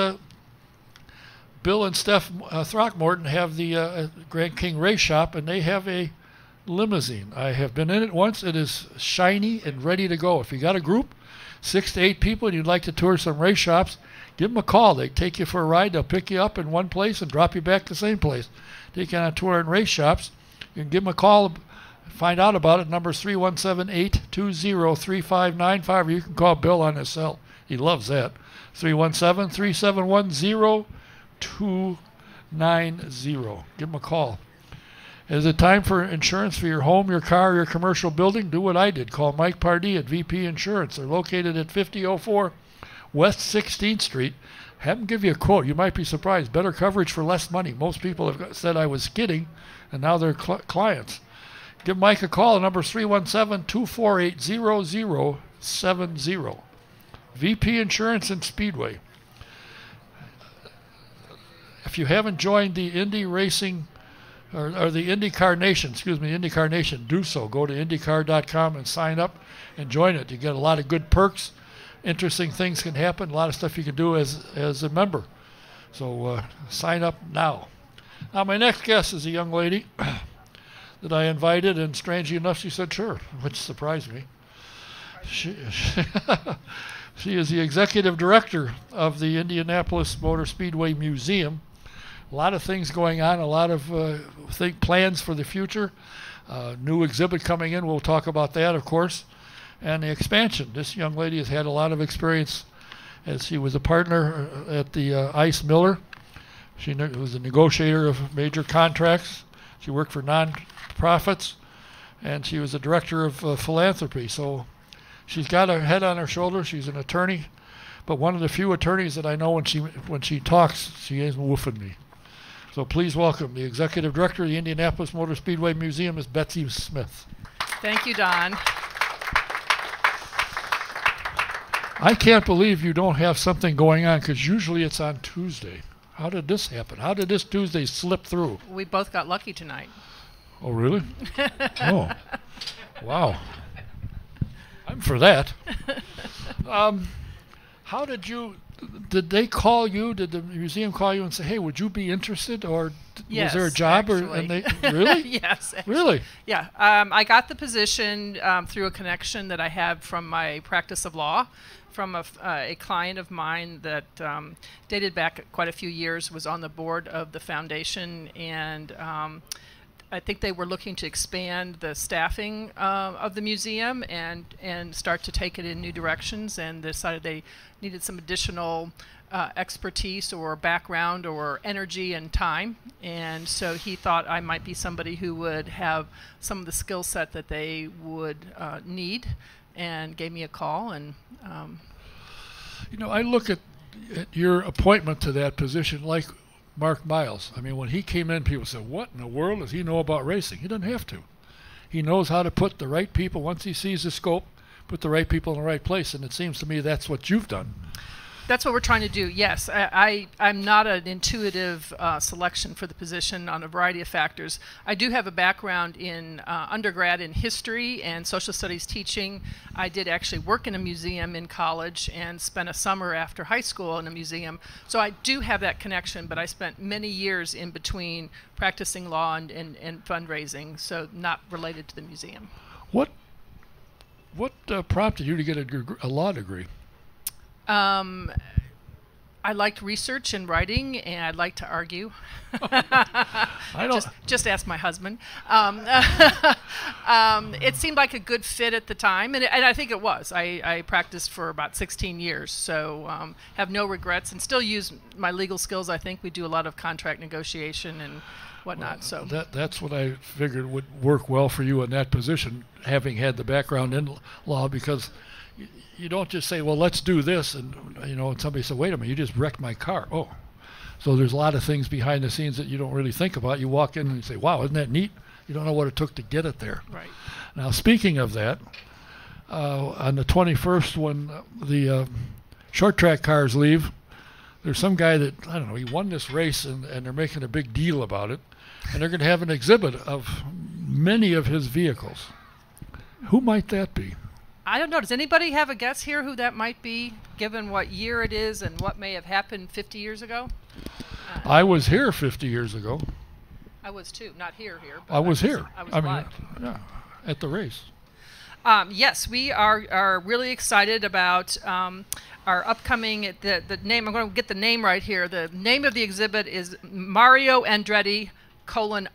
[SPEAKER 2] Bill and Steph Throckmorton have the Grand King Race Shop, and they have a limousine. I have been in it once. It is shiny and ready to go. If you got a group, 6 to 8 people, and you'd like to tour some race shops, give them a call. They take you for a ride. They'll pick you up in one place and drop you back to the same place. Take you on a tour in race shops. You can give them a call, find out about it. Number is 317-820-3595, or you can call Bill on his cell. He loves that. 317-371-0290. Give him a call. Is it time for insurance for your home, your car, your commercial building? Do what I did. Call Mike Pardee at VP Insurance. They're located at 5004 West 16th Street. Have them give you a quote. You might be surprised. Better coverage for less money. Most people have said I was kidding, and now they're clients. Give Mike a call. The number is 317-248-0070. VP Insurance and Speedway. If you haven't joined the Indy Racing or the IndyCar Nation, IndyCar Nation, do so. Go to IndyCar.com and sign up and join it. You get a lot of good perks. Interesting things can happen. A lot of stuff you can do as a member. So sign up now. Now, my next guest is a young lady that I invited, and strangely enough, she said sure, which surprised me. She is the executive director of the Indianapolis Motor Speedway Museum. A lot of things going on, a lot of plans for the future. New exhibit coming in, we'll talk about that, of course. And the expansion. This young lady has had a lot of experience as she was a partner at the Ice Miller. She was a negotiator of major contracts. She worked for non-profits, and she was a director of philanthropy. So she's got her head on her shoulders. She's an attorney, but one of the few attorneys that I know when she talks, she isn't woofing me. So please welcome the executive director of the Indianapolis Motor Speedway Museum, Ms. Betsy Smith.
[SPEAKER 4] Thank you, Don.
[SPEAKER 2] I can't believe you don't have something going on, because usually it's on Tuesday. How did this happen? How did this Tuesday slip through?
[SPEAKER 4] We both got lucky tonight.
[SPEAKER 2] Oh, really? Oh, wow. I'm for that. How did they call you? Did the museum call you and say, hey, would you be interested? Or
[SPEAKER 4] yes,
[SPEAKER 2] was there a job?
[SPEAKER 4] Actually.
[SPEAKER 2] Really?
[SPEAKER 4] Yes. Actually.
[SPEAKER 2] Really?
[SPEAKER 4] Yeah. I got the position through a connection that I had from my practice of law, from a client of mine that dated back quite a few years, was on the board of the foundation, and I think they were looking to expand the staffing of the museum and start to take it in new directions, and decided they needed some additional expertise or background or energy and time. And so he thought I might be somebody who would have some of the skill set that they would need, and gave me a call. And
[SPEAKER 2] I look at your appointment to that position like Mark Miles. I mean, when he came in, people said, what in the world does he know about racing? He doesn't have to. He knows how to put the right people, once he sees the scope, put the right people in the right place, and it seems to me that's what you've done.
[SPEAKER 4] That's what we're trying to do, yes. I'm not an intuitive selection for the position on a variety of factors. I do have a background in undergrad in history and social studies teaching. I did actually work in a museum in college and spent a summer after high school in a museum. So I do have that connection, but I spent many years in between practicing law and fundraising, so not related to the museum.
[SPEAKER 2] What prompted you to get a law degree?
[SPEAKER 4] I liked research and writing, and I like to argue.
[SPEAKER 2] I don't.
[SPEAKER 4] Just ask my husband. It seemed like a good fit at the time, and I think it was. I practiced for about 16 years, so have no regrets, and still use my legal skills. I think we do a lot of contract negotiation and whatnot. So
[SPEAKER 2] that's what I figured would work well for you in that position, having had the background in law, because you don't just say, well, let's do this, and and somebody said, wait a minute, you just wrecked my car. Oh, so there's a lot of things behind the scenes that you don't really think about. You walk in and you say, wow, isn't that neat? You don't know what it took to get it there.
[SPEAKER 4] Right.
[SPEAKER 2] Now, speaking of that, on the 21st, when the short track cars leave, there's some guy that, I don't know, he won this race, and they're making a big deal about it, and they're going to have an exhibit of many of his vehicles. Who might that be?
[SPEAKER 4] I don't know. Does anybody have a guess here who that might be, given what year it is and what may have happened 50 years ago?
[SPEAKER 2] I was here 50 years ago.
[SPEAKER 4] I was too. Not here. But
[SPEAKER 2] I was here.
[SPEAKER 4] I was
[SPEAKER 2] I
[SPEAKER 4] live.
[SPEAKER 2] mean, yeah, at the race.
[SPEAKER 4] Yes, we are really excited about our upcoming, the name, I'm going to get the name right here. The name of the exhibit is Mario Andretti,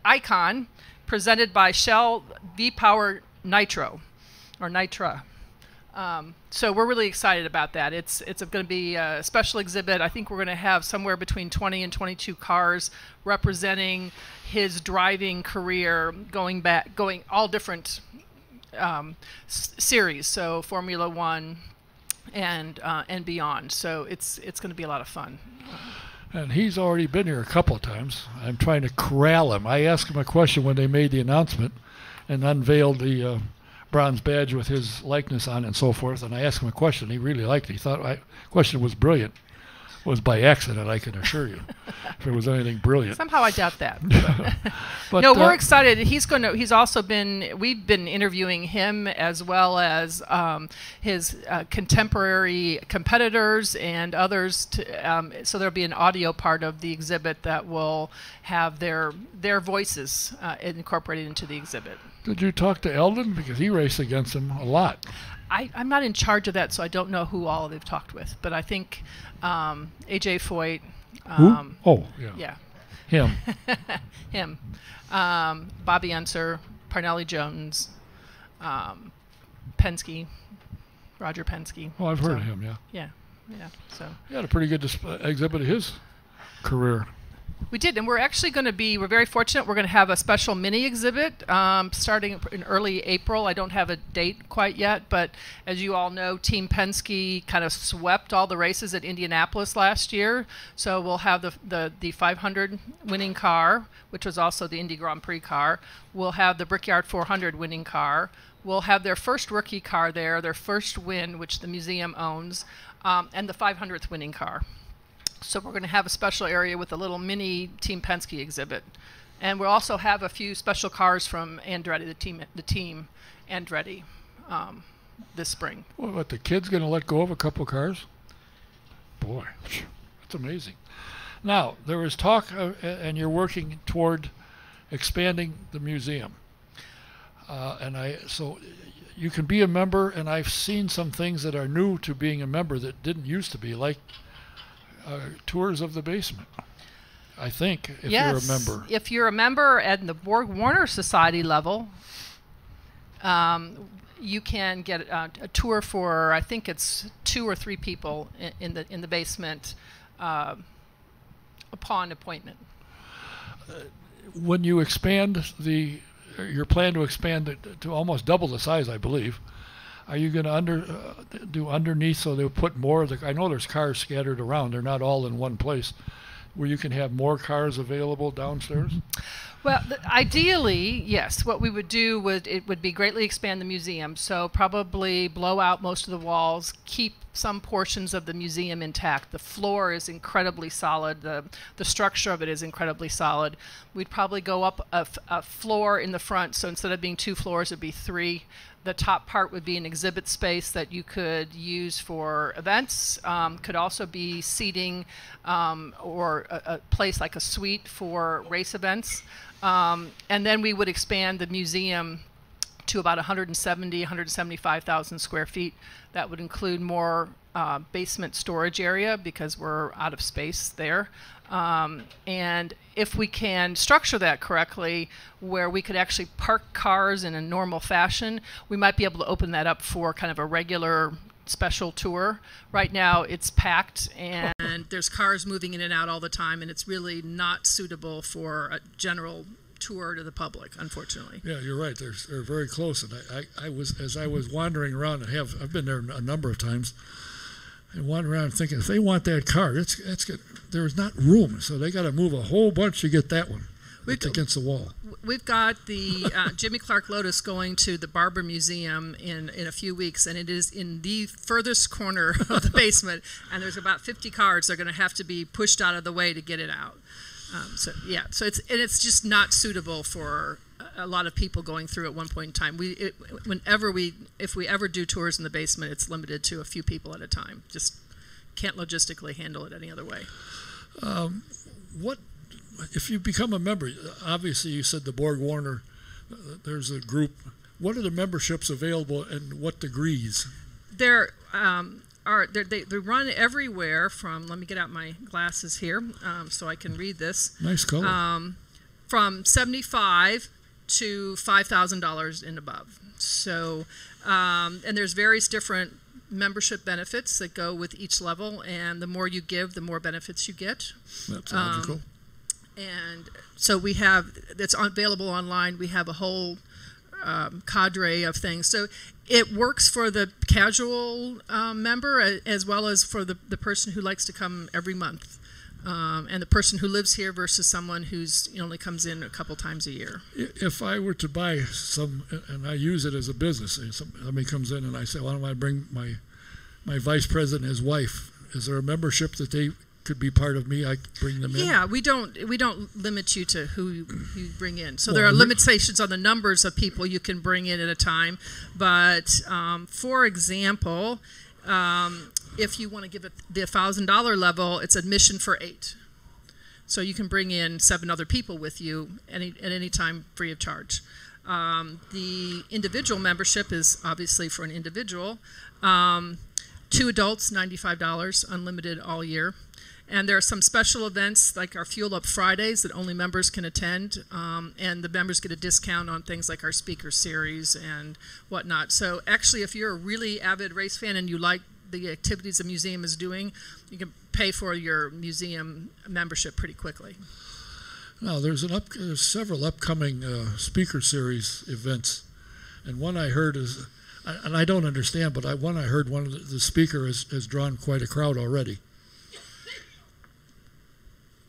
[SPEAKER 4] Icon, presented by Shell V-Power Nitro, or Nitra. So we're really excited about that. It's going to be a special exhibit. I think we're going to have somewhere between 20 and 22 cars representing his driving career, going all different series, so Formula One and beyond. So it's going to be a lot of fun.
[SPEAKER 2] And he's already been here a couple of times. I'm trying to corral him. I asked him a question when they made the announcement and unveiled the bronze badge with his likeness on and so forth, and I asked him a question. He really liked it. He thought my question was brilliant. It was by accident, I can assure you, if it was anything brilliant.
[SPEAKER 4] Somehow I doubt that.
[SPEAKER 2] But,
[SPEAKER 4] no, we're excited. We've been interviewing him as well as his contemporary competitors and others. So there'll be an audio part of the exhibit that will have their voices incorporated into the exhibit.
[SPEAKER 2] Did you talk to Eldon? Because he raced against him a lot.
[SPEAKER 4] I'm not in charge of that, so I don't know who all they've talked with. But I think A.J. Foyt.
[SPEAKER 2] Who? Oh, yeah.
[SPEAKER 4] Yeah.
[SPEAKER 2] Him.
[SPEAKER 4] Him. Bobby Unser, Parnelli Jones, Penske, Roger Penske.
[SPEAKER 2] Oh, I've heard of him, yeah.
[SPEAKER 4] Yeah. So
[SPEAKER 2] He had a pretty good exhibit of his career.
[SPEAKER 4] we did, and we're very fortunate. We're going to have a special mini exhibit starting in early April. I don't have a date quite yet, but as you all know, Team Penske kind of swept all the races at Indianapolis last year. So we'll have the 500 winning car, which was also the Indy Grand Prix car. We'll have the Brickyard 400 winning car. We'll have their first rookie car there, their first win, which the museum owns, and the 500th winning car. So we're going to have a special area with a little mini Team Penske exhibit. And we'll also have a few special cars from Andretti, the team Andretti, this spring.
[SPEAKER 2] Well, what, the kid's going to let go of a couple cars? Boy, that's amazing. Now, there was talk, and you're working toward expanding the museum. So you can be a member, and I've seen some things that are new to being a member that didn't used to be, like tours of the basement, I think, if you're a member.
[SPEAKER 4] If you're a member at the Borg Warner Society level, you can get a tour for, I think it's 2 or 3 people in the basement upon appointment.
[SPEAKER 2] When you expand your plan to expand it to almost double the size, I believe, are you going to do underneath so they'll put more of I know there's cars scattered around. They're not all in one place, where you can have more cars available downstairs?
[SPEAKER 4] Well, ideally, yes. What we would do would be greatly expand the museum. So probably blow out most of the walls, keep some portions of the museum intact. The floor is incredibly solid. The structure of it is incredibly solid. We'd probably go up a floor in the front, so instead of being 2 floors, it'd be 3. The top part would be an exhibit space that you could use for events. Could also be seating or a place like a suite for race events. And then we would expand the museum to about 175,000 square feet. That would include more basement storage area because we're out of space there. And if we can structure that correctly, where we could actually park cars in a normal fashion, we might be able to open that up for kind of a regular special tour. Right now it's packed and there's cars moving in and out all the time, and it's really not suitable for a general tour to the public, unfortunately.
[SPEAKER 5] Yeah, you're right. They're very close, and I was wandering around, and I've been there a number of times, and wandering around thinking, if they want that car, it's good. There's not room, so they got to move a whole bunch to get that one. It's against the wall.
[SPEAKER 4] We've got the Jimmy Clark Lotus going to the Barber Museum in a few weeks, and it is in the furthest corner of the basement, and there's about 50 cars that are going to have to be pushed out of the way to get it out. So it's just not suitable for a lot of people going through at one point in time. If we ever do tours in the basement, it's limited to a few people at a time. Just can't logistically handle it any other way.
[SPEAKER 5] What if you become a member? Obviously, you said the Borg Warner. There's a group. What are the memberships available, and what degrees?
[SPEAKER 4] They run everywhere from, let me get out my glasses here so I can read this.
[SPEAKER 5] Nice color.
[SPEAKER 4] From $75 to $5,000 and above. So, and there's various different membership benefits that go with each level, and the more you give, the more benefits you get.
[SPEAKER 5] That's logical.
[SPEAKER 4] And so we have, it's available online, we have a whole cadre of things. So it works for the casual member as well as for the person who likes to come every month. And the person who lives here versus someone who's only comes in a couple times a year.
[SPEAKER 5] If I were to buy some, and I use it as a business, and somebody comes in and I say, why don't I bring my vice president and his wife? Is there a membership that they could be part of me? I bring them in?
[SPEAKER 4] Yeah, we don't limit you to who you bring in. So there are limitations on the numbers of people you can bring in at a time. But for example, if you want to give it the $1,000 level, it's admission for 8. So you can bring in 7 other people with you at any time free of charge. The individual membership is obviously for an individual. 2 adults, $95, unlimited all year. And there are some special events like our Fuel Up Fridays that only members can attend, and the members get a discount on things like our speaker series and whatnot. So actually, if you're a really avid race fan and you like the activities the museum is doing, you can pay for your museum membership pretty quickly.
[SPEAKER 5] Now, there's several upcoming speaker series events, and one I heard is, and I don't understand, but one I heard one of the speaker has drawn quite a crowd already.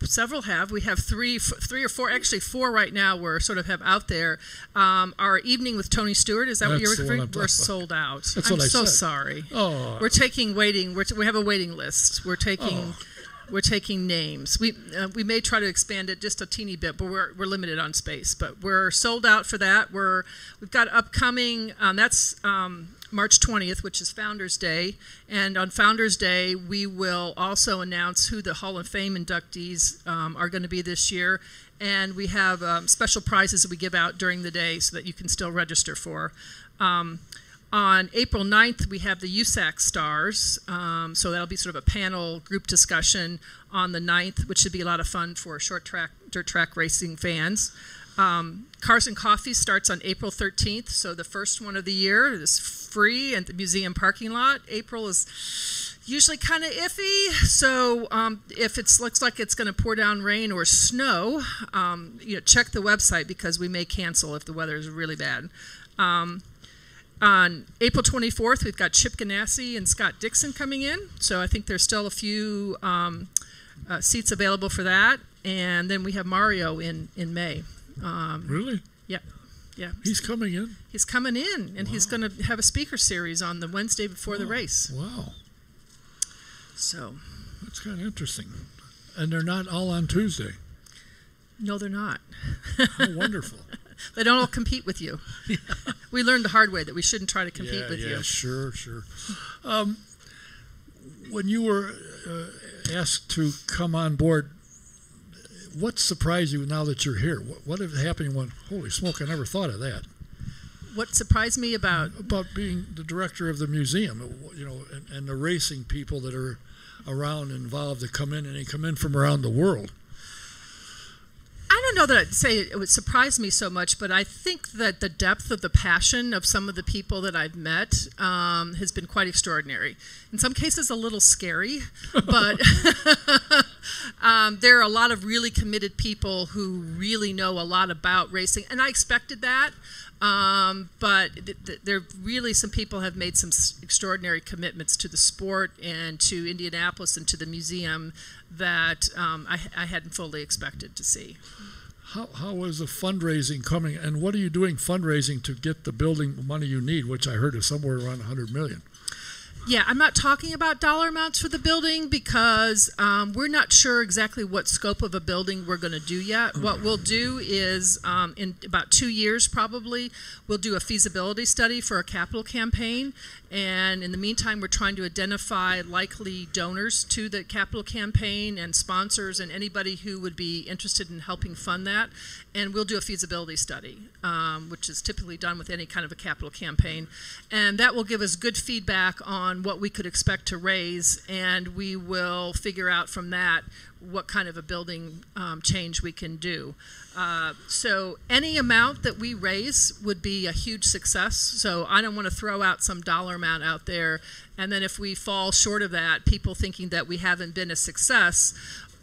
[SPEAKER 4] Several have. We have three or four, actually 4 right now we're sort of have out there. Our evening with Tony Stewart, is that what you're referring to? We're sold out.
[SPEAKER 5] That's what I said.
[SPEAKER 4] I'm so sorry.
[SPEAKER 5] Oh.
[SPEAKER 4] We're taking waiting. We have a waiting list. We're taking names. We may try to expand it just a teeny bit, but we're limited on space. But we're sold out for that. We've got upcoming, that's March 20th, which is Founders Day. And on Founders Day, we will also announce who the Hall of Fame inductees are going to be this year. And we have special prizes that we give out during the day so that you can still register for. On April 9th, we have the USAC Stars. So that'll be sort of a panel group discussion on the 9th, which should be a lot of fun for dirt track racing fans. Cars and Coffee starts on April 13th, so the first one of the year is free at the museum parking lot. April is usually kind of iffy, so if it looks like it's going to pour down rain or snow, check the website because we may cancel if the weather is really bad. On April 24th, we've got Chip Ganassi and Scott Dixon coming in, so I think there's still a few seats available for that, and then we have Mario in May.
[SPEAKER 5] Really?
[SPEAKER 4] Yeah.
[SPEAKER 5] He's coming in?
[SPEAKER 4] He's coming in, and he's going to have a speaker series on the Wednesday before the race.
[SPEAKER 5] Wow.
[SPEAKER 4] So
[SPEAKER 5] that's kind of interesting. And they're not all on Tuesday.
[SPEAKER 4] No, they're not.
[SPEAKER 5] How wonderful.
[SPEAKER 4] They don't all compete with you. Yeah. We learned the hard way that we shouldn't try to compete with you.
[SPEAKER 5] Yeah, sure. When you were asked to come on board, what surprised you now that you're here? What had happened? You went, holy smoke, I never thought of that.
[SPEAKER 4] What surprised me about
[SPEAKER 5] being the director of the museum, and the racing people that are around involved that come in, and they come in from around the world.
[SPEAKER 4] I don't know that I'd say it would surprise me so much, but I think that the depth of the passion of some of the people that I've met has been quite extraordinary. In some cases, a little scary, but there are a lot of really committed people who really know a lot about racing, and I expected that. But there really some people have made some extraordinary commitments to the sport and to Indianapolis and to the museum that I hadn't fully expected to see.
[SPEAKER 5] How is the fundraising coming, and what are you doing fundraising to get the building money you need, which I heard is somewhere around $100 million?
[SPEAKER 4] Yeah, I'm not talking about dollar amounts for the building because we're not sure exactly what scope of a building we're going to do yet. What we'll do is, in about 2 years probably, we'll do a feasibility study for a capital campaign. And in the meantime, we're trying to identify likely donors to the capital campaign and sponsors and anybody who would be interested in helping fund that. And we'll do a feasibility study, which is typically done with any kind of a capital campaign. And that will give us good feedback on what we could expect to raise, and we will figure out from that what kind of a building change we can do. So any amount that we raise would be a huge success. So I don't want to throw out some dollar amount out there, and then if we fall short of that, people thinking that we haven't been a success.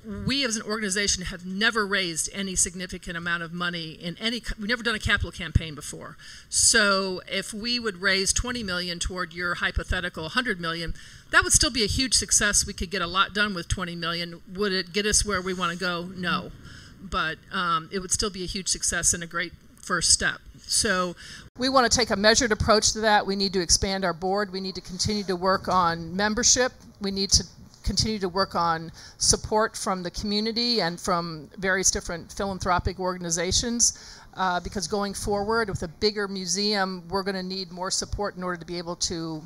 [SPEAKER 4] We as an organization have never raised any significant amount of money in we've never done a capital campaign before. So if we would raise $20 million toward your hypothetical $100 million, that would still be a huge success. We could get a lot done with $20 million. Would it get us where we want to go? No. But it would still be a huge success and a great first step. So we want to take a measured approach to that. We need to expand our board. We need to continue to work on membership. We need to continue to work on support from the community and from various different philanthropic organizations because going forward with a bigger museum, we're going to need more support in order to be able to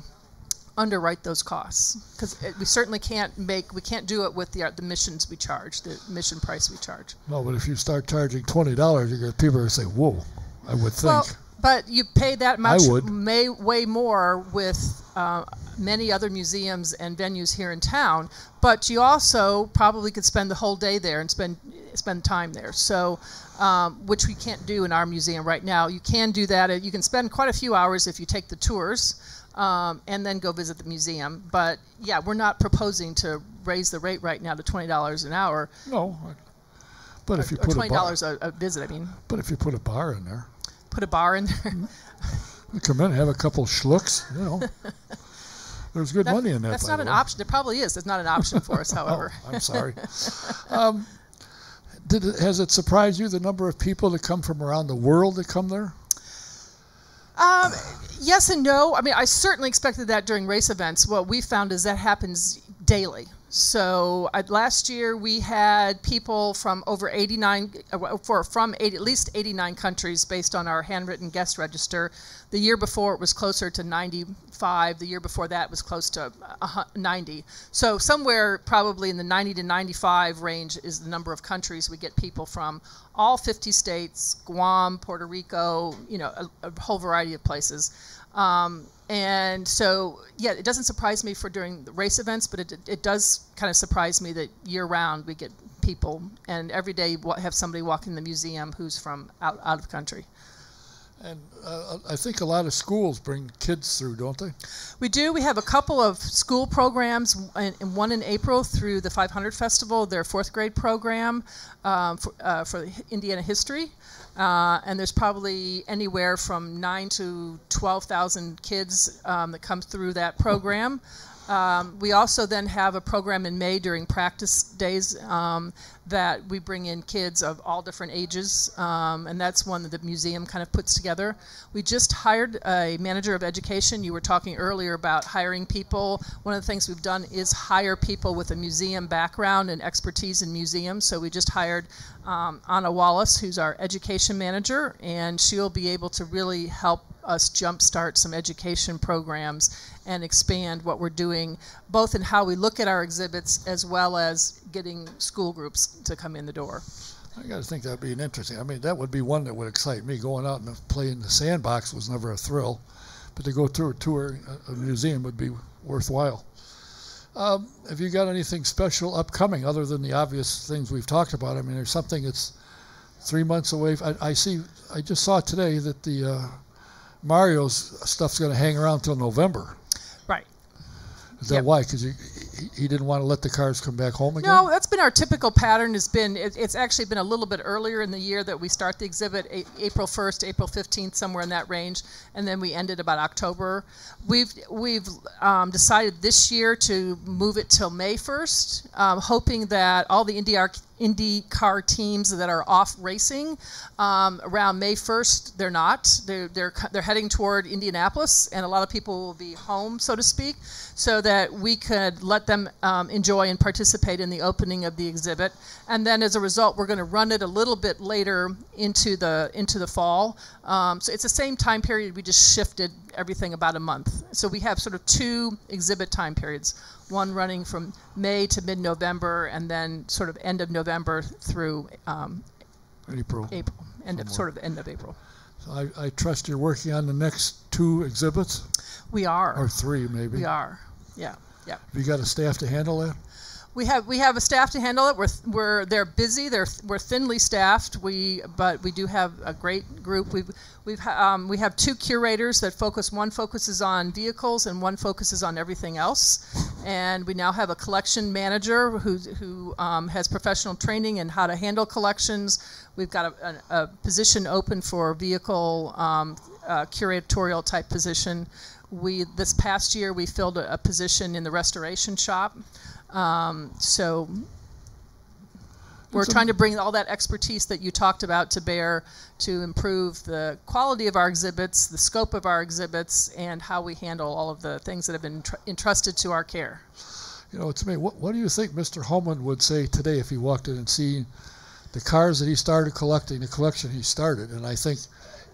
[SPEAKER 4] underwrite those costs, because we certainly can't do it with the missions we charge, the mission price we charge.
[SPEAKER 5] No, but if you start charging $20, you get people who say, whoa, I would think.
[SPEAKER 4] Well, but you pay that much,
[SPEAKER 5] I would.
[SPEAKER 4] way more with many other museums and venues here in town, but you also probably could spend the whole day there and spend time there. So, which we can't do in our museum right now. You can do that. You can spend quite a few hours if you take the tours and then go visit the museum. But yeah, we're not proposing to raise the rate right now to $20 an hour.
[SPEAKER 5] No, but if you
[SPEAKER 4] or
[SPEAKER 5] put
[SPEAKER 4] $20 a visit, I mean.
[SPEAKER 5] But if you put a bar in there.
[SPEAKER 4] Put a bar in there.
[SPEAKER 5] You come in, have a couple schlucks, There's good money in that.
[SPEAKER 4] That's not an option. There probably is. It's not an option for us, however.
[SPEAKER 5] Oh, I'm sorry. Has it surprised you the number of people that come from around the world that come there?
[SPEAKER 4] Yes and no. I mean, I certainly expected that during race events. What we found is that happens daily. So last year we had people from over 89, at least 89 countries based on our handwritten guest register. The year before it was closer to 95. The year before that was close to 90. So somewhere probably in the 90 to 95 range is the number of countries we get people from. All 50 states, Guam, Puerto Rico, a whole variety of places. And so, yeah, it doesn't surprise me for during the race events, but it does kind of surprise me that year-round we get people, and every day have somebody walk in the museum who's from out of the country.
[SPEAKER 5] And I think a lot of schools bring kids through, don't they?
[SPEAKER 4] We do. We have a couple of school programs, and one in April through the 500 Festival, their fourth grade program for Indiana history. And there's probably anywhere from 9,000 to 12,000 kids that come through that program. We also then have a program in May during practice days that we bring in kids of all different ages, and that's one that the museum kind of puts together. We just hired a manager of education. You were talking earlier about hiring people. One of the things we've done is hire people with a museum background and expertise in museums. So we just hired Anna Wallace, who's our education manager, and she'll be able to really help us jumpstart some education programs and expand what we're doing, both in how we look at our exhibits as well as getting school groups to come in the door.
[SPEAKER 5] I got to think that'd be an interesting. I mean, that would be one that would excite me. Going out and playing the sandbox was never a thrill, but to go through a tour, a museum would be worthwhile. Have you got anything special upcoming other than the obvious things we've talked about? I mean, there's something that's 3 months away. I just saw today that the Mario's stuff's going to hang around till November.
[SPEAKER 4] Right.
[SPEAKER 5] Is that why? Because he didn't want to let the cars come back home again?
[SPEAKER 4] No, that's been our typical pattern. It's actually been a little bit earlier in the year that we start the exhibit, April 1st, April 15th, somewhere in that range, and then we end it about October. We've decided this year to move it till May 1st, hoping that all the IndyCar teams that are off racing around May 1st, they're not. They're heading toward Indianapolis, and a lot of people will be home, so to speak, so that we could let them enjoy and participate in the opening of the exhibit. And then as a result, we're going to run it a little bit later into the fall. So it's the same time period. We just shifted everything about a month. So we have sort of two exhibit time periods, one running from May to mid-November, and then sort of end of November through
[SPEAKER 5] April.
[SPEAKER 4] End of April.
[SPEAKER 5] So I trust you're working on the next two exhibits?
[SPEAKER 4] We are.
[SPEAKER 5] Or three, maybe.
[SPEAKER 4] We are, yeah.
[SPEAKER 5] Have you got a staff to handle that?
[SPEAKER 4] We have a staff to handle it. They're busy. We're thinly staffed. But we do have a great group. We have two curators that focus. One focuses on vehicles and one focuses on everything else. And we now have a collection manager who has professional training in how to handle collections. We've got a position open for vehicle curatorial type position. This past year we filled a position in the restoration shop. So we're trying to bring all that expertise that you talked about to bear to improve the quality of our exhibits, the scope of our exhibits, and how we handle all of the things that have been entrusted to our care.
[SPEAKER 5] You know, to me, what do you think Mr. Hulman would say today if he walked in and seen the cars that he started collecting, the collection he started? And I think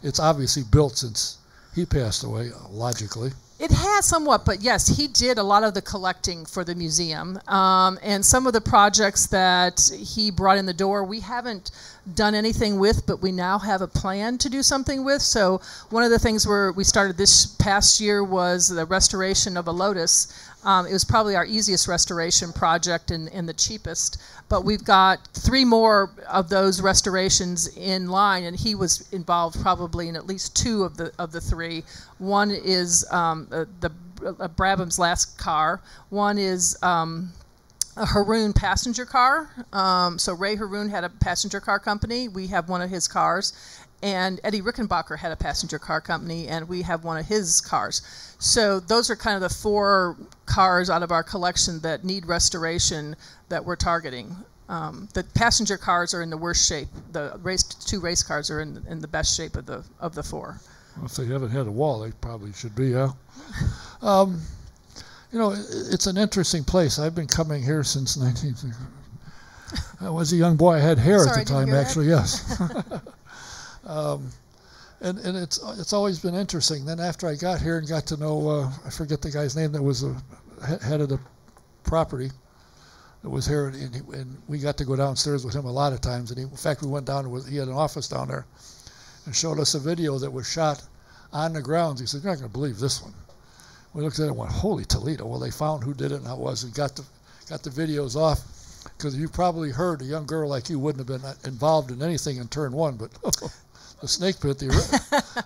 [SPEAKER 5] it's obviously built since he passed away, logically.
[SPEAKER 4] It has somewhat, but yes, he did a lot of the collecting for the museum. And some of the projects that he brought in the door, we haven't done anything with, but we now have a plan to do something with. So one of the things we started this past year was the restoration of a Lotus. It was probably our easiest restoration project and the cheapest. But we've got 3 more of those restorations in line, and he was involved probably in at least 2 of the 3. One is Brabham's last car. One is a Haroon passenger car. So Ray Haroon had a passenger car company. We have one of his cars. And Eddie Rickenbacker had a passenger car company, and we have one of his cars. So those are kind of the 4 cars out of our collection that need restoration that we're targeting. The passenger cars are in the worst shape. The 2 race cars are in the best shape of the 4.
[SPEAKER 5] Well, if they haven't had a wall, they probably should be, yeah. You know, it's an interesting place. I've been coming here since 19... I was a young boy. I had hair at the time, actually, yes. And it's always been interesting. Then after I got here and got to know, I forget the guy's name that was the head of the property that was here, and we got to go downstairs with him a lot of times. And in fact, we went down, he had an office down there, and showed us a video that was shot on the grounds. He said, "You're not going to believe this one." We looked at it and went, "Holy Toledo." Well, they found who did it and how it was, and got the videos off. Because you probably heard a young girl like you wouldn't have been involved in anything in turn 1, but the snake pit, the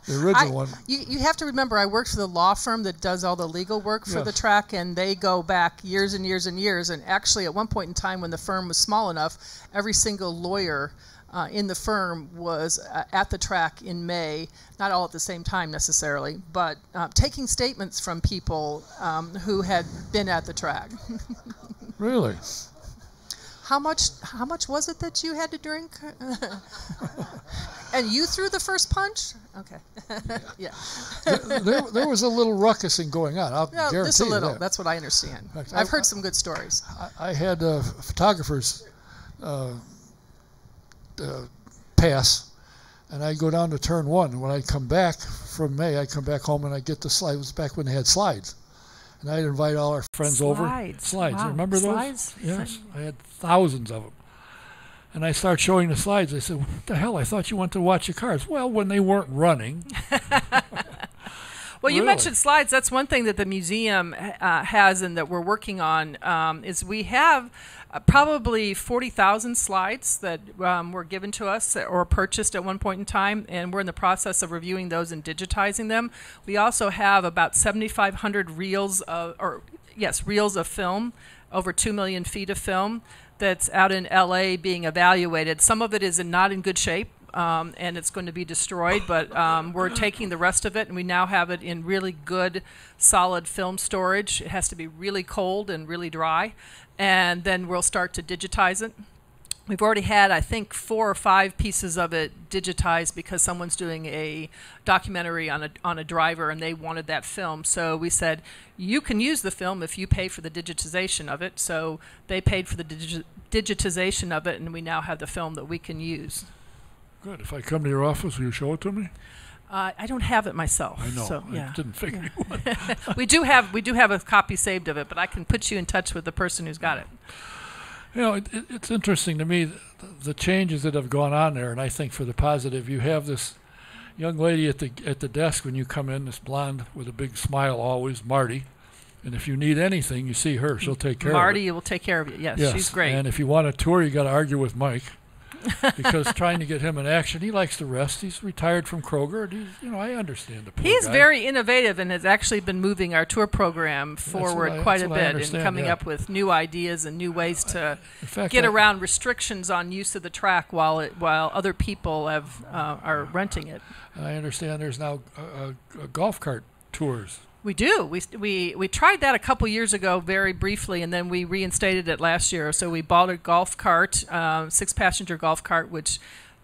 [SPEAKER 5] original one.
[SPEAKER 4] You have to remember, I worked for the law firm that does all the legal work for the track, and they go back years and years and years. And actually, at one point in time when the firm was small enough, every single lawyer in the firm was at the track in May, not all at the same time necessarily, but taking statements from people who had been at the track.
[SPEAKER 5] Really?
[SPEAKER 4] How much was it that you had to drink? And you threw the first punch? Okay. Yeah.
[SPEAKER 5] There was a little ruckusing going on. I'll guarantee
[SPEAKER 4] just a little.
[SPEAKER 5] you that.
[SPEAKER 4] That's what I understand.
[SPEAKER 5] Fact,
[SPEAKER 4] I've heard some good stories.
[SPEAKER 5] I had photographers pass, and I go down to turn 1. And when I come back from May, I come back home and I get the slides. It was back when they had slides. And I'd invite all our friends over. Slides.
[SPEAKER 4] Wow.
[SPEAKER 5] Remember those?
[SPEAKER 4] Slides?
[SPEAKER 5] Yes. I had thousands of them. And I start showing the slides. I said, what the hell? I thought you went to watch the cars. Well, when they weren't running.
[SPEAKER 4] Well, you
[SPEAKER 5] Really?
[SPEAKER 4] mentioned slides. That's one thing that the museum has and that we're working on is we have probably 40,000 slides that were given to us or purchased at one point in time, and we're in the process of reviewing those and digitizing them. We also have about 7,500 reels of film, over 2 million feet of film that's out in LA being evaluated. Some of it is not in good shape. And it's going to be destroyed, but we're taking the rest of it, and we now have it in really good, solid film storage. It has to be really cold and really dry, and then we'll start to digitize it. We've already had, I think, 4 or 5 pieces of it digitized because someone's doing a documentary on a driver, and they wanted that film. So we said, you can use the film if you pay for the digitization of it. So they paid for the digitization of it, and we now have the film that we can use.
[SPEAKER 5] Good. If I come to your office, will you show it to me?
[SPEAKER 4] I don't have it myself.
[SPEAKER 5] I know.
[SPEAKER 4] So, yeah.
[SPEAKER 5] I didn't figure you would.
[SPEAKER 4] we do have a copy saved of it, but I can put you in touch with the person who's got it.
[SPEAKER 5] You know, it's interesting to me, the changes that have gone on there, and I think for the positive. You have this young lady at the desk when you come in, this blonde with a big smile always, Marty. And if you need anything, you see her. She'll take care of it.
[SPEAKER 4] Marty will take care of you. Yes, she's great.
[SPEAKER 5] And if you want a tour, you got to argue with Mike. Because trying to get him in action, he likes to rest. He's retired from Kroger. I understand the poor
[SPEAKER 4] He's
[SPEAKER 5] guy.
[SPEAKER 4] very innovative and has actually been moving our tour program forward quite a bit and coming up with new ideas and new ways to get around restrictions on use of the track while other people are renting it.
[SPEAKER 5] I understand there's now golf cart tours.
[SPEAKER 4] We do. We tried that a couple years ago very briefly, and then we reinstated it last year. So we bought a golf cart, 6-passenger golf cart, which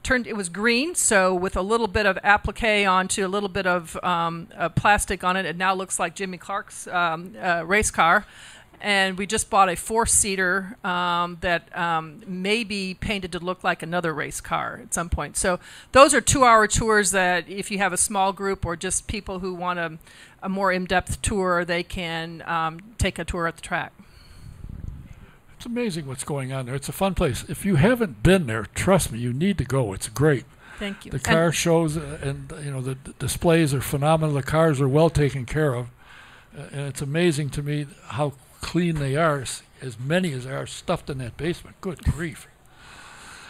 [SPEAKER 4] it was green, so with a little bit of applique onto a little bit of plastic on it, it now looks like Jimmy Clark's race car. And we just bought a 4-seater that may be painted to look like another race car at some point. So those are 2-hour tours that if you have a small group or just people who want a more in-depth tour, they can take a tour at the track.
[SPEAKER 5] It's amazing what's going on there. It's a fun place. If you haven't been there, trust me, you need to go. It's great.
[SPEAKER 4] Thank you.
[SPEAKER 5] The car shows and the displays are phenomenal. The cars are well taken care of. And it's amazing to me how clean they are, as many as are stuffed in that basement. Good grief.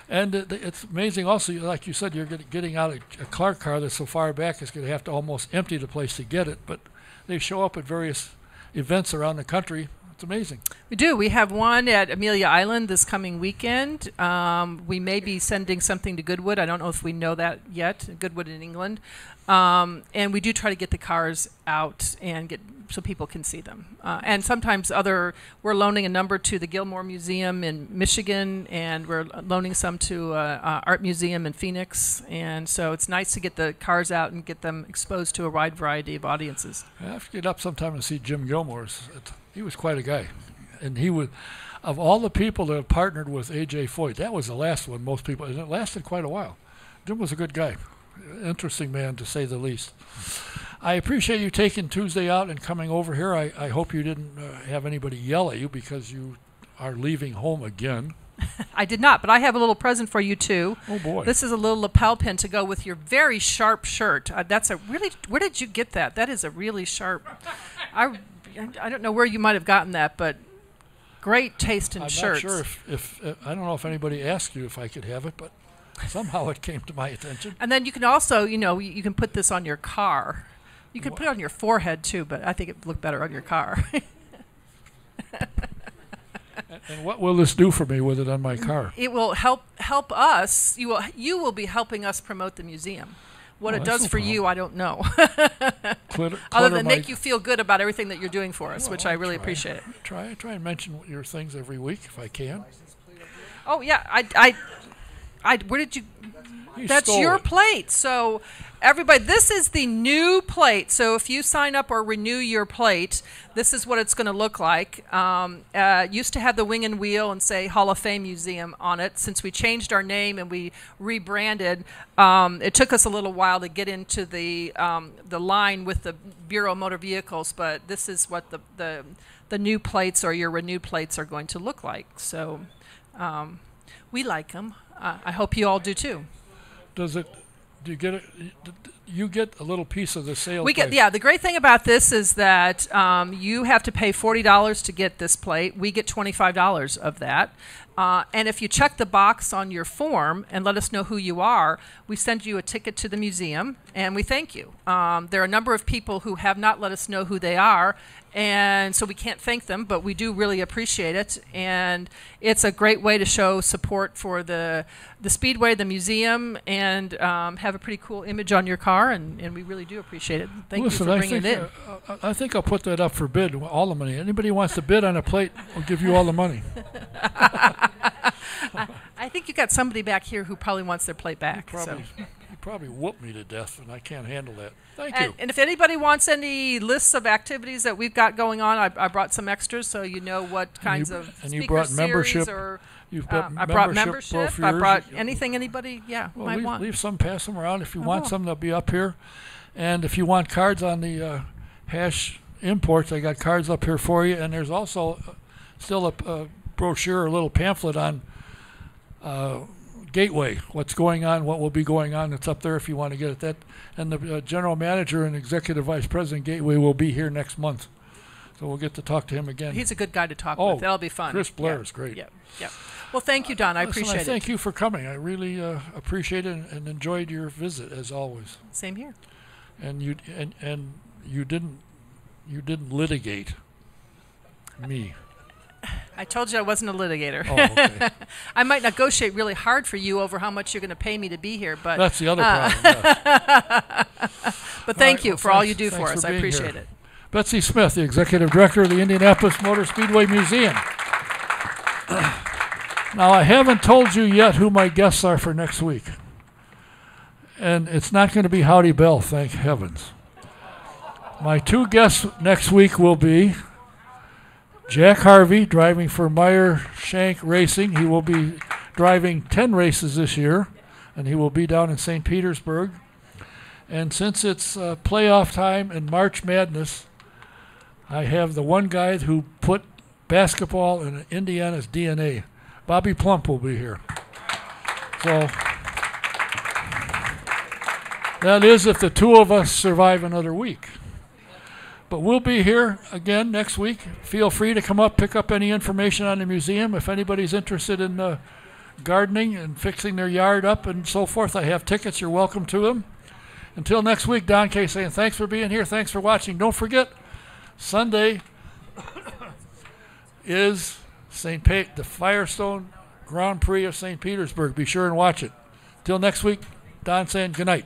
[SPEAKER 5] And it's amazing also, like you said, you're getting out a Clark car that's so far back it's going to have to almost empty the place to get it, but they show up at various events around the country. It's amazing.
[SPEAKER 4] We do. We have one at Amelia Island this coming weekend. We may be sending something to Goodwood. I don't know if we know that yet, Goodwood in England. And we do try to get the cars out and so people can see them. And sometimes we're loaning a number to the Gilmore Museum in Michigan, and we're loaning some to Art Museum in Phoenix. And so it's nice to get the cars out and get them exposed to a wide variety of audiences.
[SPEAKER 5] I have to get up sometime to see Jim Gilmore's. He was quite a guy. And he would, of all the people that have partnered with A.J. Foyt, that was the last one most people, and it lasted quite a while. Jim was a good guy. Interesting man, to say the least. I appreciate you taking Tuesday out and coming over here. I hope you didn't have anybody yell at you because you are leaving home again.
[SPEAKER 4] I did not, but I have a little present for you, too.
[SPEAKER 5] Oh, boy.
[SPEAKER 4] This is a little lapel pin to go with your very sharp shirt. Where did you get that? That is a really sharp. I don't know where you might have gotten that, but great taste in shirts.
[SPEAKER 5] I'm not sure if I don't know if anybody asked you if I could have it, but somehow it came to my attention.
[SPEAKER 4] And then you can also, you can put this on your car. You could put it on your forehead, too, but I think it would look better on your car.
[SPEAKER 5] And what will this do for me with it on my car?
[SPEAKER 4] It will help us. You will be helping us promote the museum. What it does for you, I don't know. Other than make you feel good about everything that you're doing for us, which I really appreciate.
[SPEAKER 5] I try and mention your things every week if I can.
[SPEAKER 4] Oh yeah, where did you? That's your plate. So everybody, this is the new plate. So if you sign up or renew your plate, this is what it's going to look like. Used to have the wing and wheel and say Hall of Fame Museum on it. Since we changed our name and we rebranded, it took us a little while to get into the line with the Bureau of Motor Vehicles. But this is what the new plates or your renewed plates are going to look like. So we like them. I hope you all do too.
[SPEAKER 5] Do you get it? You get a little piece of the sale.
[SPEAKER 4] The great thing about this is that you have to pay $40 to get this plate. We get $25 of that. And if you check the box on your form and let us know who you are, we send you a ticket to the museum, and we thank you. There are a number of people who have not let us know who they are, and so we can't thank them, but we do really appreciate it. And it's a great way to show support for the Speedway, the museum, and have a pretty cool image on your car, and we really do appreciate it. Thank you for bringing it in.
[SPEAKER 5] I think I'll put that up for bid, all the money. Anybody who wants to bid on a plate, we'll give you all the money.
[SPEAKER 4] I think you got somebody back here who probably wants their plate back.
[SPEAKER 5] You probably whoop me to death, and I can't handle that. Thank you.
[SPEAKER 4] And if anybody wants any lists of activities that we've got going on, I brought some extras so you know what kinds of
[SPEAKER 5] and you brought membership.
[SPEAKER 4] I brought membership. I brought anything anybody might want.
[SPEAKER 5] Leave some, pass them around. If you want some, they'll be up here. And if you want cards on the hash imports, I got cards up here for you. And there's also still a brochure, a little pamphlet on Gateway, what's going on, what will be going on. It's up there if you want to get it. That and the general manager and executive vice president Gateway will be here next month, so we'll get to talk to him again.
[SPEAKER 4] He's a good guy to talk with. That'll be fun.
[SPEAKER 5] Chris Blair is great.
[SPEAKER 4] Yeah. Well, thank you, Don. I appreciate it.
[SPEAKER 5] Thank you for coming. I really appreciate it and enjoyed your visit as always.
[SPEAKER 4] Same here.
[SPEAKER 5] And you didn't litigate me.
[SPEAKER 4] I told you I wasn't a litigator.
[SPEAKER 5] Oh, okay.
[SPEAKER 4] I might negotiate really hard for you over how much you're going to pay me to be here, but
[SPEAKER 5] that's the other problem. Yeah.
[SPEAKER 4] But thank you for all you do for us. I appreciate it.
[SPEAKER 5] Betsy Smith, the executive director of the Indianapolis Motor Speedway Museum. Now, I haven't told you yet who my guests are for next week, and it's not going to be Howdy Bell, thank heavens. My two guests next week will be Jack Harvey, driving for Meyer Shank Racing. He will be driving 10 races this year, and he will be down in St. Petersburg. And since it's playoff time and March Madness, I have the one guy who put basketball in Indiana's DNA. Bobby Plump will be here. So that is if the two of us survive another week. But we'll be here again next week. Feel free to come up, pick up any information on the museum. If anybody's interested in gardening and fixing their yard up and so forth, I have tickets. You're welcome to them. Until next week, Don K. saying thanks for being here. Thanks for watching. Don't forget, Sunday is the Firestone Grand Prix of St. Petersburg. Be sure and watch it. Till next week, Don saying good night.